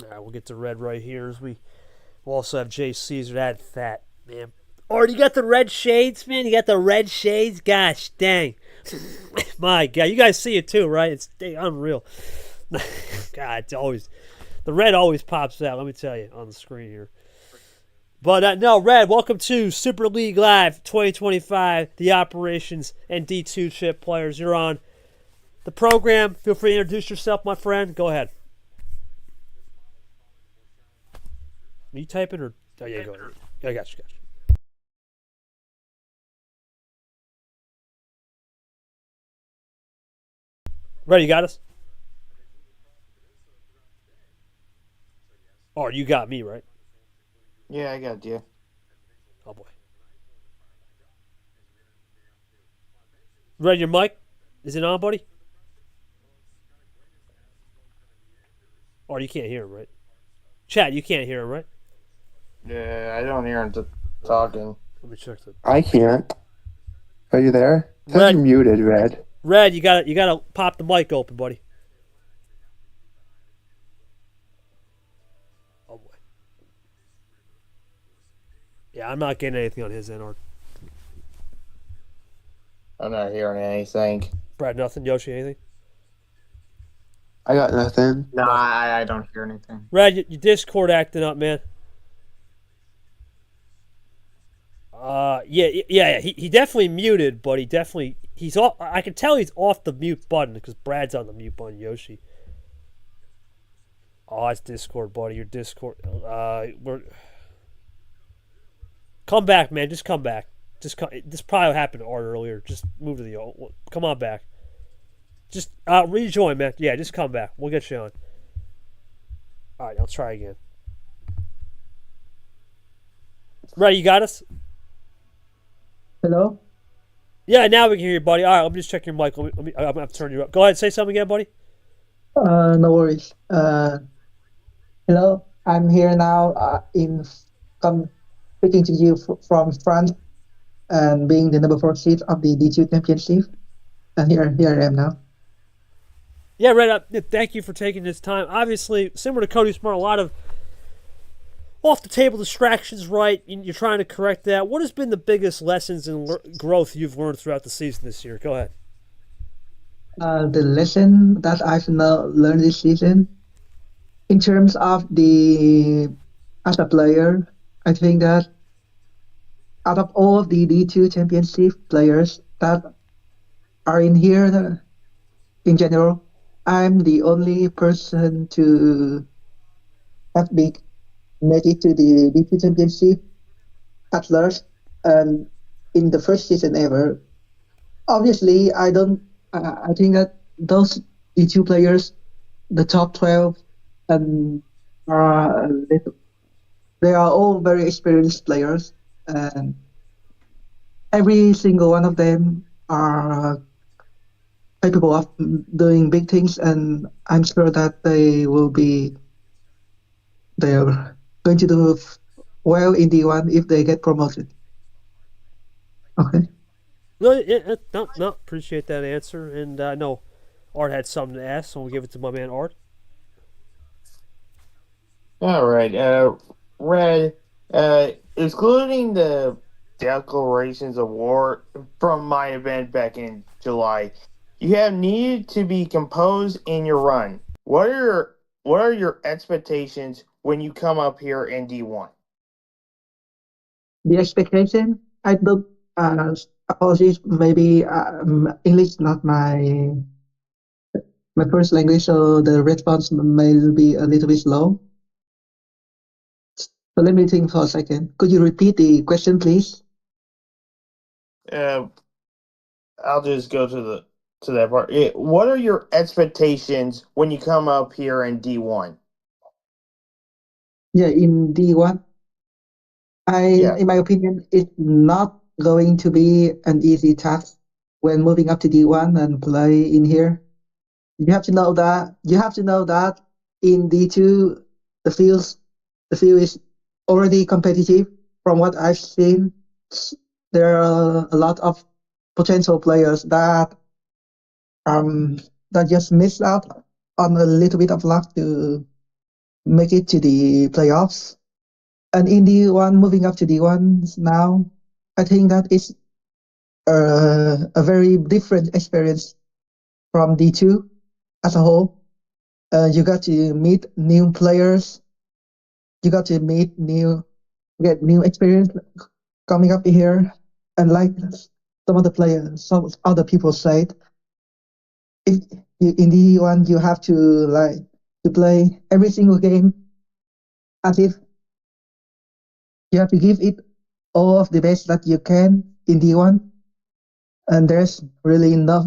All right, we'll get to Red right here. We'll also have Jay Caesar. That fat, man. Ard, you got the red shades, man? You got the red shades? Gosh, dang. My God. You guys see it too, right? It's unreal. God, it's always... The red always pops out, let me tell you, on the screen here. But no, Red, welcome to Super League Live 2025, the operations and D2 ship players. You're on the program. Feel free to introduce yourself, my friend. Go ahead. Are you typing or? Oh, yeah, go ahead. I got you. Red, you got us? Oh, you got me, right? Yeah, I got you. Oh, boy. Red, your mic? Is it on, buddy? Or you can't hear him, right? Chat, you can't hear him, right? Yeah, I don't hear him talking. Let me check that. I can't. Are you there? Red. You're muted, Red. Red, you gotta pop the mic open, buddy. Oh boy. Yeah, I'm not getting anything on his end, Ard. I'm not hearing anything. Brad, nothing. Yoshi, anything? I got nothing. No, I don't hear anything. Red, your Discord acting up, man. Yeah. He definitely muted, but he's off. I can tell he's off the mute button because Brad's on the mute button. Yoshi. Oh, it's Discord, buddy. Your Discord. Come back, man. Just come back. This probably happened to Art earlier. Just move to the. Come on back. Just rejoin, man. Yeah, just come back. We'll get you on. All right, I'll try again. Right, you got us? Hello? Yeah, now we can hear you, buddy. All right, let me just check your mic. I'm going to turn you up. Go ahead, say something again, buddy. No worries. Hello, I'm here now speaking to you from France and being the number 4 seed of the D2 Championship. And here I am now. Yeah, Red, thank you for taking this time. Obviously, similar to Cody Smart, a lot of off-the-table distractions, right? You're trying to correct that. What has been the biggest lessons and growth you've learned throughout the season this year? Go ahead. The lesson that I've now learned this season, in terms of as a player, I think that out of all the D2 Championship players that are in here, in general, I'm the only person to have made it to the D2 Championship at large, and in the first season ever. Obviously, I think that those D2 players, the top 12, and they are all very experienced players, and every single one of them are capable of doing big things, and I'm sure that they're going to do well in D1 if they get promoted. Okay. No, appreciate that answer. And I know Art had something to ask, so we'll give it to my man Art. All right, Red, excluding the declarations of war from my event back in July. You have needed to be composed in your run. What are your expectations when you come up here in D1? The expectation, I don't. Apologies, maybe English not my first language, so the response may be a little bit slow. So let me think for a second. Could you repeat the question, please? I'll just go to that part. What are your expectations when you come up here in D1? Yeah, in D1, Yeah. in my opinion, it's not going to be an easy task when moving up to D1 and play in here. You have to know that in D2 the fields the field is already competitive. From what I've seen, there are a lot of potential players um that just missed out on a little bit of luck to make it to the playoffs. And in D1, moving up to D1 now, I think that is a very different experience from D2 as a whole. You got to meet new players. You got to get new experience coming up here. And like some of the players, some other people said, if you, in D1 you have to play every single game as if you have to give it all of the best that you can in D1, and there's really enough.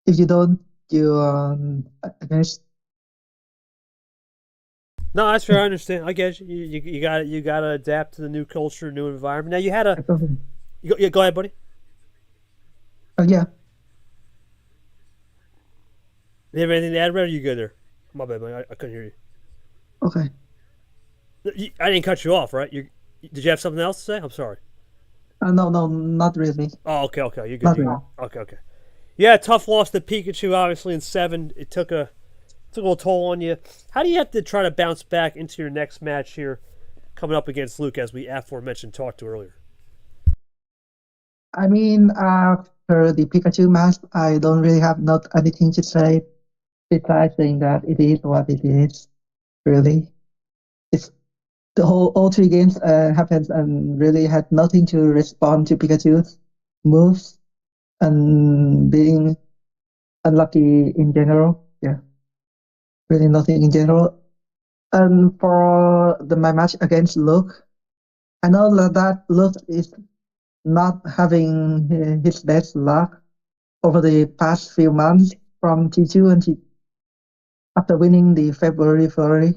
If you don't, I guess. No, that's fair. I understand. I guess you got to adapt to the new culture, new environment. Now you had a go ahead, buddy. Yeah. You have anything to add, Red? Or you good there? My bad, man. I couldn't hear you. Okay. I didn't cut you off, right? Did you have something else to say? I'm sorry. No, not really. Oh, okay. You're good. Not really. Okay. Yeah, tough loss to Pikachu, obviously, in 7. It took a little toll on you. How do you have to try to bounce back into your next match here coming up against Luke, as we aforementioned talked to earlier? I mean, after the Pikachu mask, I don't really have not anything to say besides saying that it is what it is. Really, it's the whole all 3 games happened and really had nothing to respond to Pikachu's moves and being unlucky in general. Yeah, really nothing in general. And for my match against Luke, I know that Luke is not having his best luck over the past few months from T2 and after winning the February Flurry.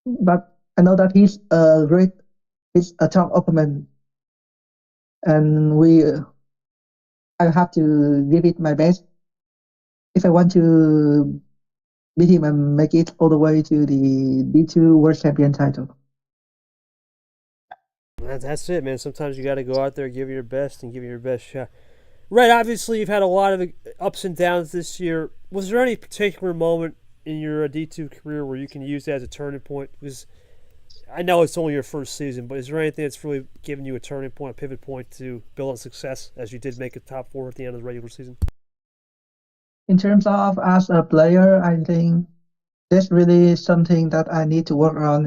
But I know that he's a top opponent, and I have to give it my best if I want to beat him and make it all the way to the D2 World Champion title. That's it, man. Sometimes you got to go out there, give your best, and give your best shot. Red, obviously, you've had a lot of ups and downs this year. Was there any particular moment in your D2 career where you can use that as a turning point? Because I know it's only your first season, but is there anything that's really given you a turning point, a pivot point to build on success as you did make a top 4 at the end of the regular season? In terms of as a player, I think that's really something that I need to work on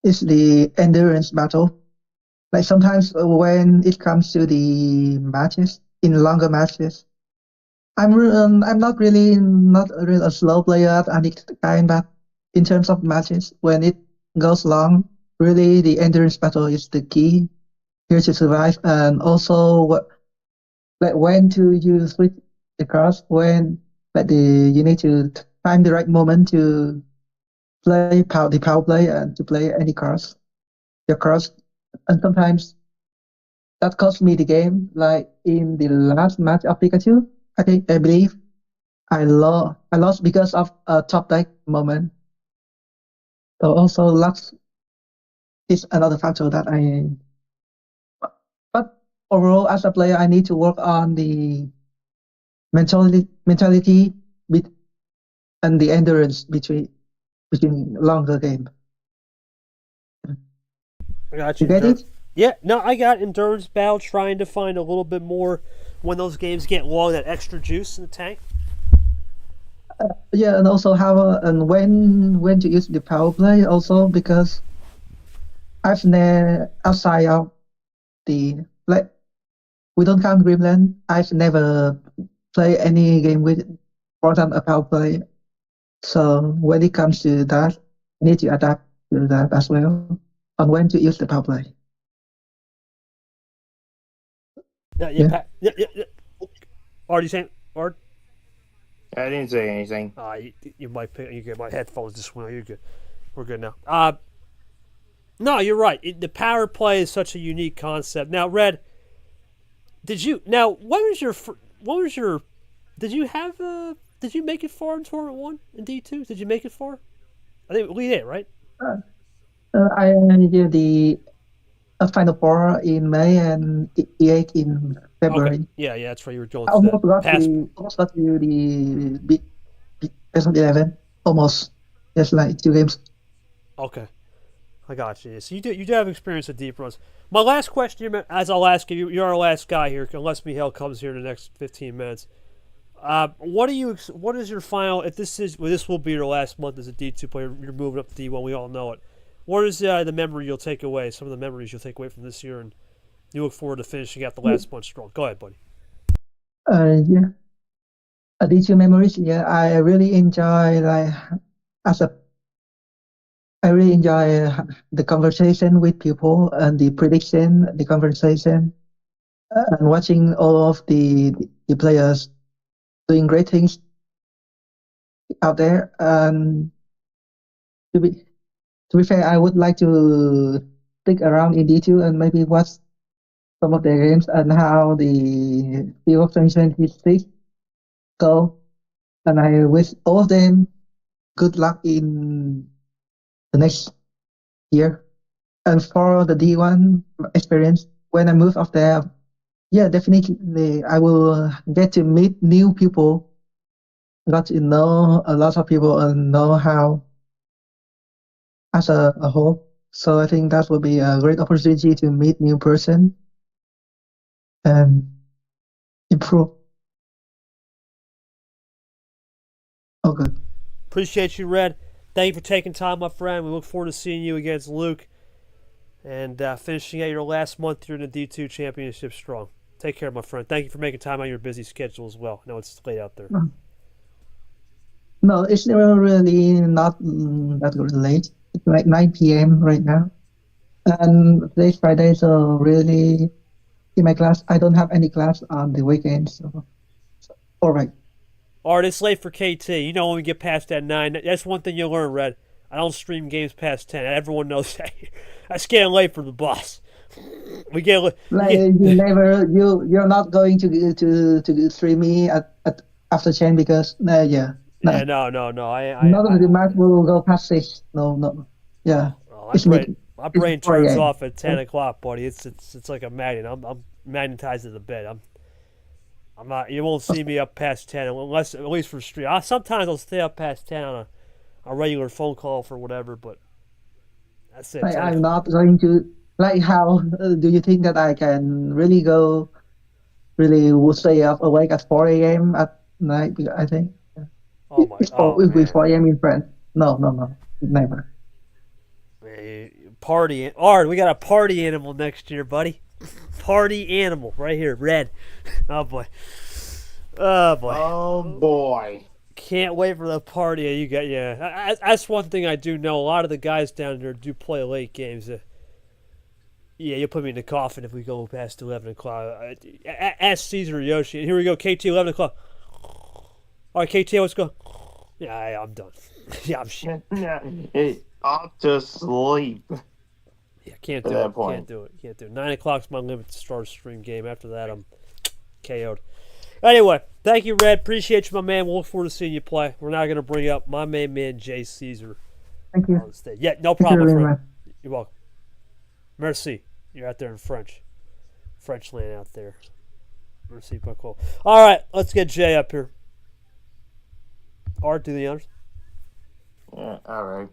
is the endurance battle. Like sometimes when it comes to the matches, in longer matches, I'm not really a slow player at any kind, but in terms of matches, when it goes long, really the endurance battle is the key here to survive, and also like when to use switch the cards, when you need to time the right moment to play the power play and to play any cards, your cards, and sometimes that cost me the game. Like in the last match of Pikachu, I believe I lost because of a top deck moment. So also luck is another factor that I. But overall, as a player, I need to work on the mentality with and the endurance between longer game. I got You you. get it? Yeah, no, I got endurance battle, trying to find a little bit more when those games get long, that extra juice in the tank. Yeah, and also how and when to use the power play also, because I've never outside of the like we don't count Grimland. I've never played any game with more than a power play. So when it comes to that, I need to adapt to that as well on when to use the power play. Yeah. Yeah. Ard, you saying? Ard? I didn't say anything. You might pick. You get my headphones just went. You're good. We're good now. No, you're right. The power play is such a unique concept. Now, Red, did you? Now, what was your? Did you have? Did you make it far in Tournament 1 in D2? Did you make it far? I think we did, right? I did the Final Four in May and E8 in February. Okay. Yeah, that's right. You were going I through almost that. got to the best of 11. Almost. Just like 2 games. Okay. I got you. So you do have experience with deep runs. My last question, as I'll ask you, you're our last guy here, unless Mihail comes here in the next 15 minutes. What is your final? If this will be your last month as a D2 player, you're moving up to D1. We all know it. What is the memory you'll take away? Some of the memories you'll take away from this year, and you look forward to finishing out the last month strong. Go ahead, buddy. Yeah. D2 memories. Yeah, I really enjoy I really enjoy the conversation with people and the prediction, the conversation, and watching all of the players doing great things out there. And to be to be fair, I would like to stick around in D2 and maybe watch some of their games and how the field of 2026 go. And I wish all of them good luck in the next year. And for the D1 experience, when I move up there, yeah, definitely I will get to meet new people, got to know a lot of people and know how as a whole. So I think that will be a great opportunity to meet new person and improve. Oh, good. Appreciate you, Red. Thank you for taking time, my friend. We look forward to seeing you against Luke and finishing out your last month here in the D2 Championship strong. Take care, my friend. Thank you for making time on your busy schedule as well. I know it's late out there. No, it's really not that late. It's like 9 p.m. right now. And today's Friday, so really in my class, I don't have any class on the weekend. So all right. Ard, it's late for KT. You know when we get past that 9, that's one thing you'll learn, Red. I don't stream games past 10. Everyone knows that. That's getting late for the boss. We get like you're not going to stream me at after 10 because no. Yeah, no. None of the match will go past 6. No. Yeah. My brain turns off at 10 o'clock, buddy. It's like a magnet. I'm magnetized to the bed. I'm not. You won't see me up past 10 unless, at least for stream. Sometimes I'll stay up past 10 on a regular phone call for whatever, but that's it. I'm not going to. Like, how do you think that I can really stay up awake at 4 a.m. at night? I think. Oh my God. It will be 4 a.m. in France. No, never. Man, party. Ard, we got a party animal next year, buddy. Party animal right here, Red. Oh boy. Oh boy. Can't wait for the party you got. Yeah, that's one thing I do know. A lot of the guys down there do play late games. Yeah, you'll put me in the coffin if we go past 11 o'clock. Ask Caesar or Yoshi. Here we go, KT, 11 o'clock. All right, KT, let's go. Yeah, I'm done. Yeah, I'm shit. Off to sleep. Yeah, can't do it. Can't do it. 9 o'clock's my limit to start a stream game. After that, I'm KO'd. Anyway, thank you, Red. Appreciate you, my man. We'll look forward to seeing you play. We're now going to bring up my main man, Jay Caesar. Thank you. On stage. Yeah, no problem, my friend. You're welcome. Merci. You're out there in French land out there. Merci beaucoup. All right, let's get Jay up here. Art, do the honors. Yeah, all right.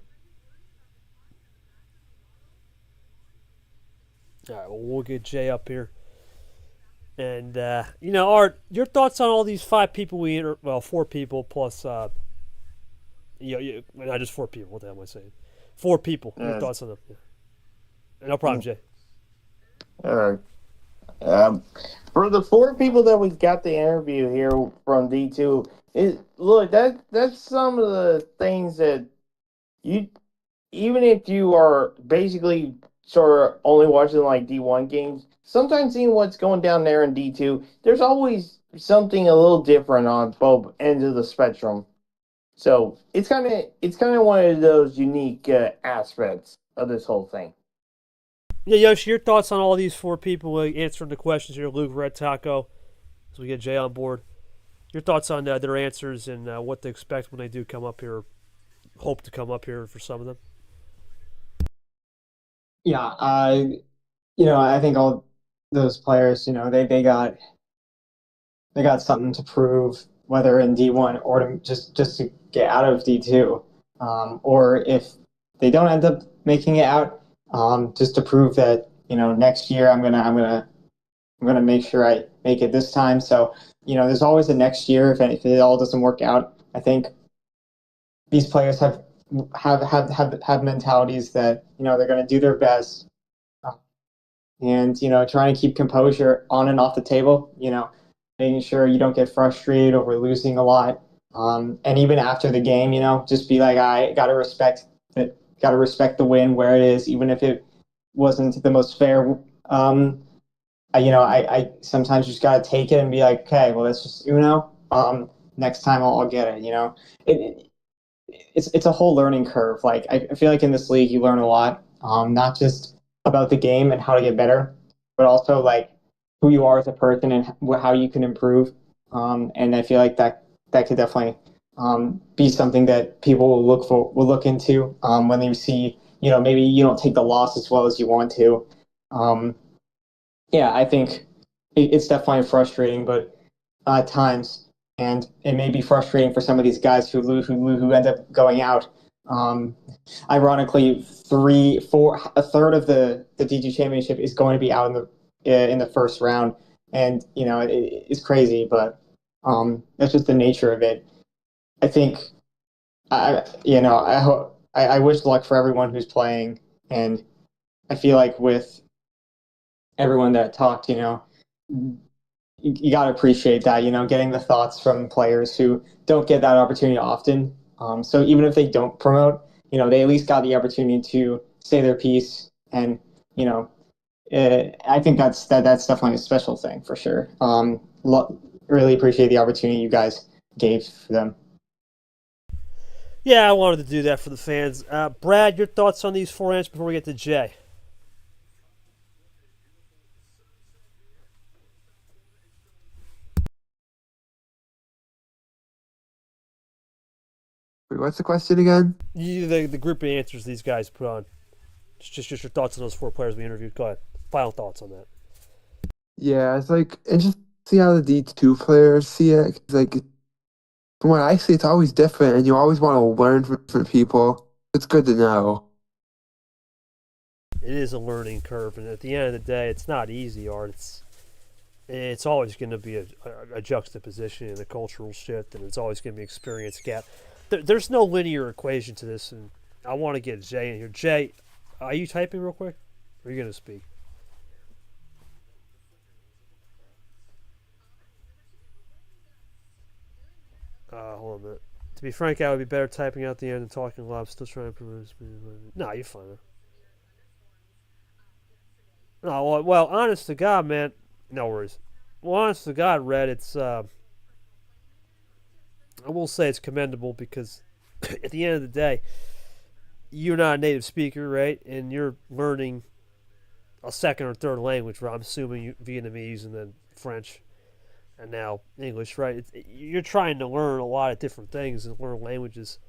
All right, well, we'll get Jay up here. And, Art, your thoughts on all these 5 people well, 4 people plus, not just 4 people. What the hell am I saying? 4 people. Your thoughts on them? Yeah. No problem, Jay. All right. For the 4 people that we got the interview here from D2, that's some of the things that you, even if you are basically sort of only watching like D1 games, sometimes seeing what's going down there in D2, there's always something a little different on both ends of the spectrum. So it's kind of one of those unique aspects of this whole thing. Yeah, Yoshi, your thoughts on all these 4 people answering the questions here, Luke, Red Taco, as we get Jay on board. Your thoughts on their answers and what to expect when they do come up here, hope to come up here for some of them? Yeah, I think all those players, they got something to prove, whether in D1 or just to get out of D2, or if they don't end up making it out, just to prove that next year I'm gonna make sure I make it this time. So there's always a next year if it all doesn't work out. I think these players have mentalities that they're gonna do their best, and trying to keep composure on and off the table. Making sure you don't get frustrated over losing a lot. And even after the game, just be like, I gotta respect the win where it is, even if it wasn't the most fair. I sometimes just gotta take it and be like, okay, well, that's just next time I'll get it. It's a whole learning curve. Like I feel like in this league you learn a lot, not just about the game and how to get better, but also like who you are as a person and how you can improve. And I feel like that could definitely be something that people will look into when they see maybe you don't take the loss as well as you want to. I think it's definitely frustrating, but at times, and it may be frustrating for some of these guys who end up going out. Ironically, a third of the D2 championship is going to be out in the first round, and it's crazy, but that's just the nature of it. I think I wish luck for everyone who's playing, and I feel like with everyone that talked, you got to appreciate that, getting the thoughts from players who don't get that opportunity often. So even if they don't promote, they at least got the opportunity to say their piece, and I think that's definitely a special thing for sure. Really appreciate the opportunity you guys gave for them. Yeah, I wanted to do that for the fans. Brad, your thoughts on these 4 answers before we get to Jay? Wait, what's the question again? The group of answers these guys put on. Just your thoughts on those 4 players we interviewed. Go ahead. Final thoughts on that. Yeah, it's like interesting to see how the D2 players see it. 'Cause, like, from what I see, it's always different, and you always want to learn from different people. It's good to know. It is a learning curve, and at the end of the day, it's not easy, Art. It's always going to be a juxtaposition and a cultural shift, and it's always going to be experience gap. There's no linear equation to this, and I want to get Jay in here. Jay, are you typing real quick? Or are you going to speak? Hold on a minute. To be frank, I would be better typing out the end and talking live. Still trying to improve. No, you're fine. No, well, honest to God, man. No worries. Well, honest to God, Red, it's I will say it's commendable because at the end of the day, you're not a native speaker, right? And you're learning a second or third language, right? I'm assuming Vietnamese and then French and now English, right? You're trying to learn a lot of different things and learn languages.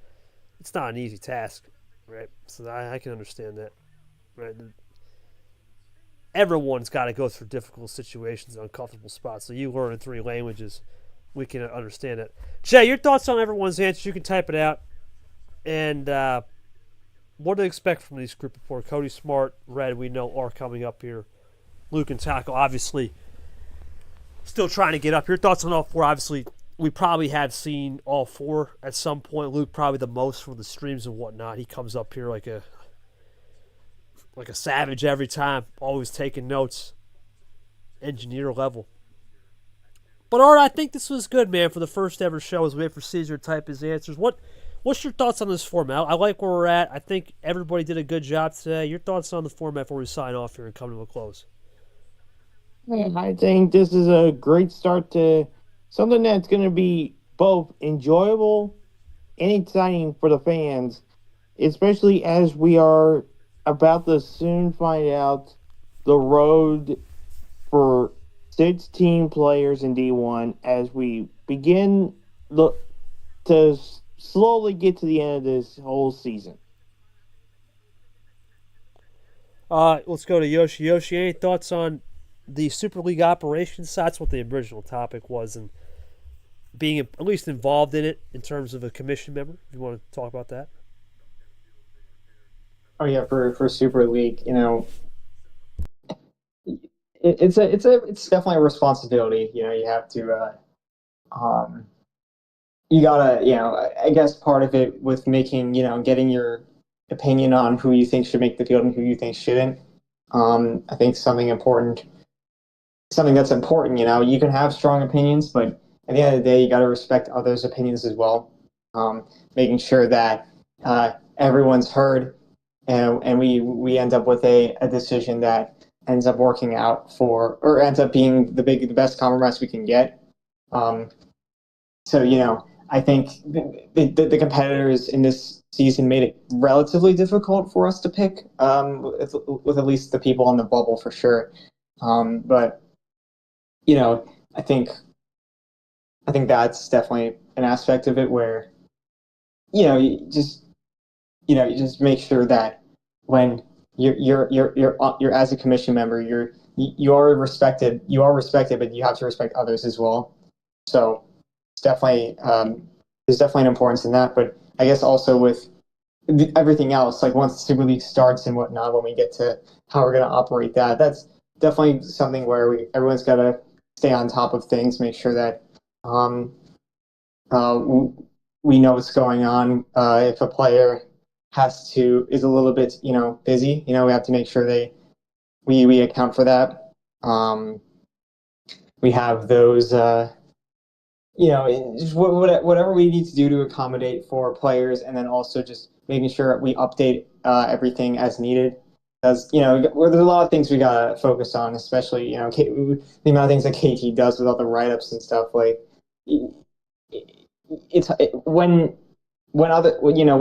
It's not an easy task, right? So I can understand that, right? Everyone's got to go through difficult situations and uncomfortable spots. So you learning 3 languages, we can understand it. Jay, your thoughts on everyone's answers? You can type it out. And what to expect from these group of 4? Cody Smart, Red, we know are coming up here Luke and Taco, obviously, still trying to get up. Your thoughts on all four? Obviously, we probably have seen all four at some point. Luke probably the most for the streams and whatnot. He comes up here like a savage every time, always taking notes, engineer level. But Art, I think this was good, man, for the first ever show as we wait for Caesar to type his answers. What's your thoughts on this format? I like where we're at. I think everybody did a good job today. Your thoughts on the format before we sign off here and come to a close? I think this is a great start to something that's going to be both enjoyable and exciting for the fans, especially as we are about to soon find out the road for 16 players in D1 as we begin to slowly get to the end of this whole season. Let's go to Yoshi. Yoshi, any thoughts on the Super League operations side? That's what the original topic was, and being at least involved in it in terms of a commission member. If you want to talk about that. Oh yeah, for Super League, it's definitely a responsibility. You have to you gotta, I guess part of it with making, getting your opinion on who you think should make the field and who you think shouldn't. I think something that's important. You can have strong opinions, but at the end of the day, you got to respect others' opinions as well. Making sure that everyone's heard, and we end up with a decision that ends up working out or ends up being the best compromise we can get. So I think the competitors in this season made it relatively difficult for us to pick, with at least the people on the bubble for sure. But I think that's definitely an aspect of it where you just make sure that when you're as a commission member, you are respected, but you have to respect others as well. So it's definitely there's definitely an importance in that. But I guess also with everything else, like once the Super League starts and whatnot, when we get to how we're going to operate that's definitely something where everyone's got to stay on top of things, make sure that we know what's going on. If a player is a little bit busy, we have to make sure we account for that. We have those just whatever we need to do to accommodate for players, and then also just making sure we update everything as needed. There's a lot of things we gotta focus on, especially the amount of things that KT does with all the write-ups and stuff. Like when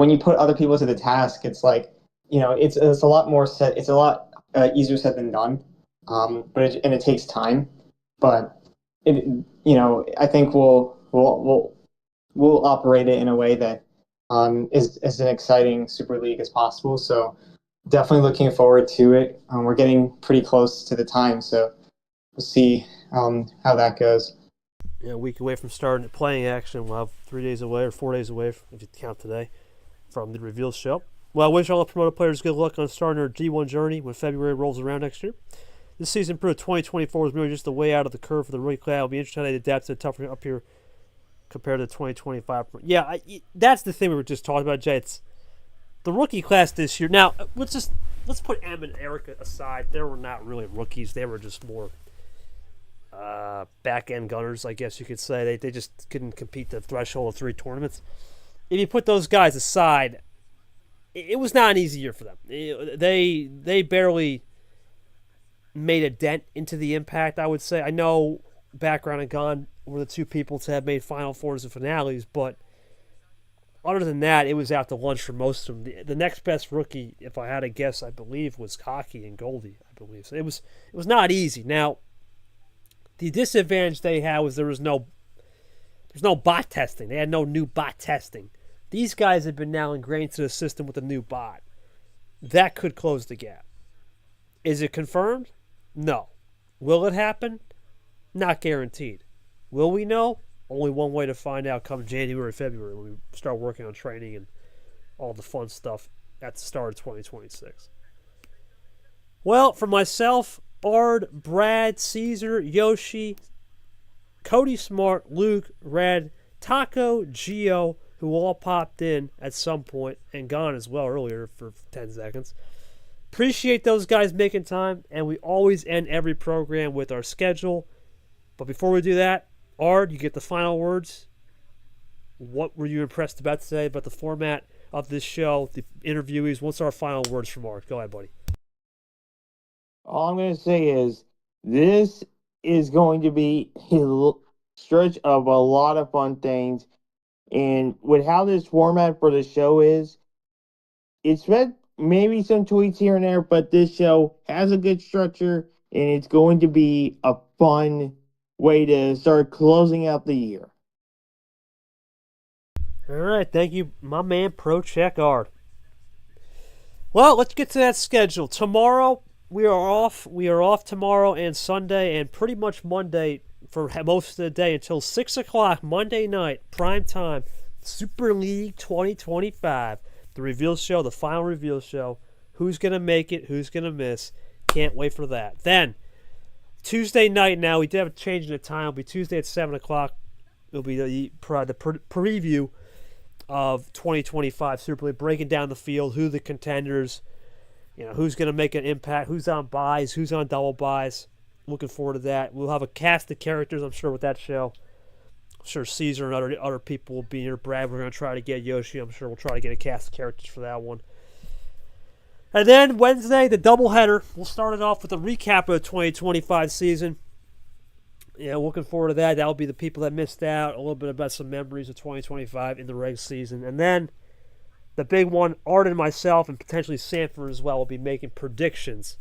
you put other people to the task, it's like it's a lot more set. It's a lot easier said than done. But it takes time. But I think we'll operate it in a way that is as an exciting Super League as possible. So definitely looking forward to it. We're getting pretty close to the time, so we'll see how that goes. A week away from starting playing action. We'll have 3 days away or 4 days away, if you count today, from the reveal show. Well, I wish all the promoted players good luck on starting their D1 journey when February rolls around next year. This season proved 2024 was merely just the way out of the curve for the rookie class. It'll be interesting how they adapt to the tougher up here compared to 2025. Yeah, that's the thing we were just talking about, Jay. It's the rookie class this year. Now, let's put Em and Erica aside. They were not really rookies. They were just more back-end gunners, I guess you could say. They just couldn't compete the threshold of 3 tournaments. If you put those guys aside, it was not an easy year for them. They barely made a dent into the impact, I would say. I know Background and Gone were the 2 people to have made Final Fours and finales, but other than that, it was out to lunch for most of them. The next best rookie, if I had to guess, I believe, was Cocky and Goldie, I believe. So it was not easy. Now, the disadvantage they had was there's no bot testing. They had no new bot testing. These guys have been now ingrained to the system with a new bot. That could close the gap. Is it confirmed? No. Will it happen? Not guaranteed. Will we know? Only one way to find out come January, February, when we start working on training and all the fun stuff at the start of 2026. Well, for myself, Ard, Brad, Caesar, Yoshi, Cody Smart, Luke, Red, Taco, Gio, who all popped in at some point and gone as well earlier for 10 seconds. Appreciate those guys making time, and we always end every program with our schedule. But before we do that, Ard, you get the final words. What were you impressed about today, about the format of this show, the interviewees? What's our final words from Ard? Go ahead, buddy. All I'm going to say is this is going to be a stretch of a lot of fun things. And with how this format for the show is, it's meant maybe some tweets here and there, but this show has a good structure, and it's going to be a fun way to start closing out the year. All right, thank you, my man, Pro Check Ard. Well, let's get to that schedule. Tomorrow, we are off. We are off tomorrow and Sunday and pretty much Monday for most of the day until 6 o'clock Monday night, prime time, Super League 2025. The reveal show, the final reveal show. Who's going to make it? Who's going to miss? Can't wait for that. Then, Tuesday night now, we did have a change in the time. It'll be Tuesday at 7 o'clock. It'll be the preview of 2025 Super League, breaking down the field, who the contenders, who's going to make an impact, who's on buys, who's on double buys. Looking forward to that. We'll have a cast of characters, I'm sure, with that show. I'm sure Caesar and other people will be here. Brad, we're going to try to get Yoshi. I'm sure we'll try to get a cast of characters for that one. And then Wednesday, the doubleheader. We'll start it off with a recap of the 2025 season. Yeah, looking forward to that. That'll be the people that missed out. A little bit about some memories of 2025 in the reg season. And then the big one, Ard and myself, and potentially Sanford as well, will be making predictions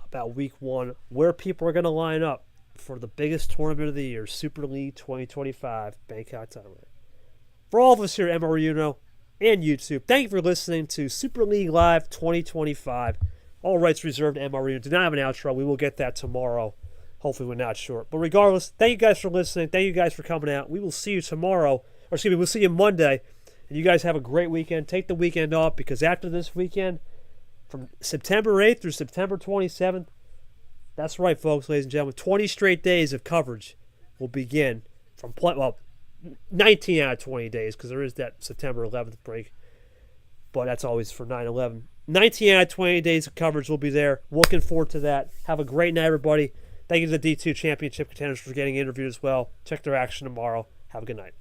about week one, where people are going to line up for the biggest tournament of the year, Super League 2025, Bangkok, Thailand. For all of us here at MRU Uno and YouTube, thank you for listening to Super League Live 2025. All rights reserved to MRU Uno. Do not have an outro. We will get that tomorrow. Hopefully we're not short. But regardless, thank you guys for listening. Thank you guys for coming out. We will see you tomorrow. Or excuse me, we'll see you Monday. And you guys have a great weekend. Take the weekend off, because after this weekend, from September 8th through September 27th, that's right, folks, ladies and gentlemen, 20 straight days of coverage will begin from 19 out of 20 days, because there is that September 11th break. But that's always for 9/11. 19 out of 20 days of coverage will be there. Looking forward to that. Have a great night, everybody. Thank you to the D2 Championship Contenders for getting interviewed as well. Check their action tomorrow. Have a good night.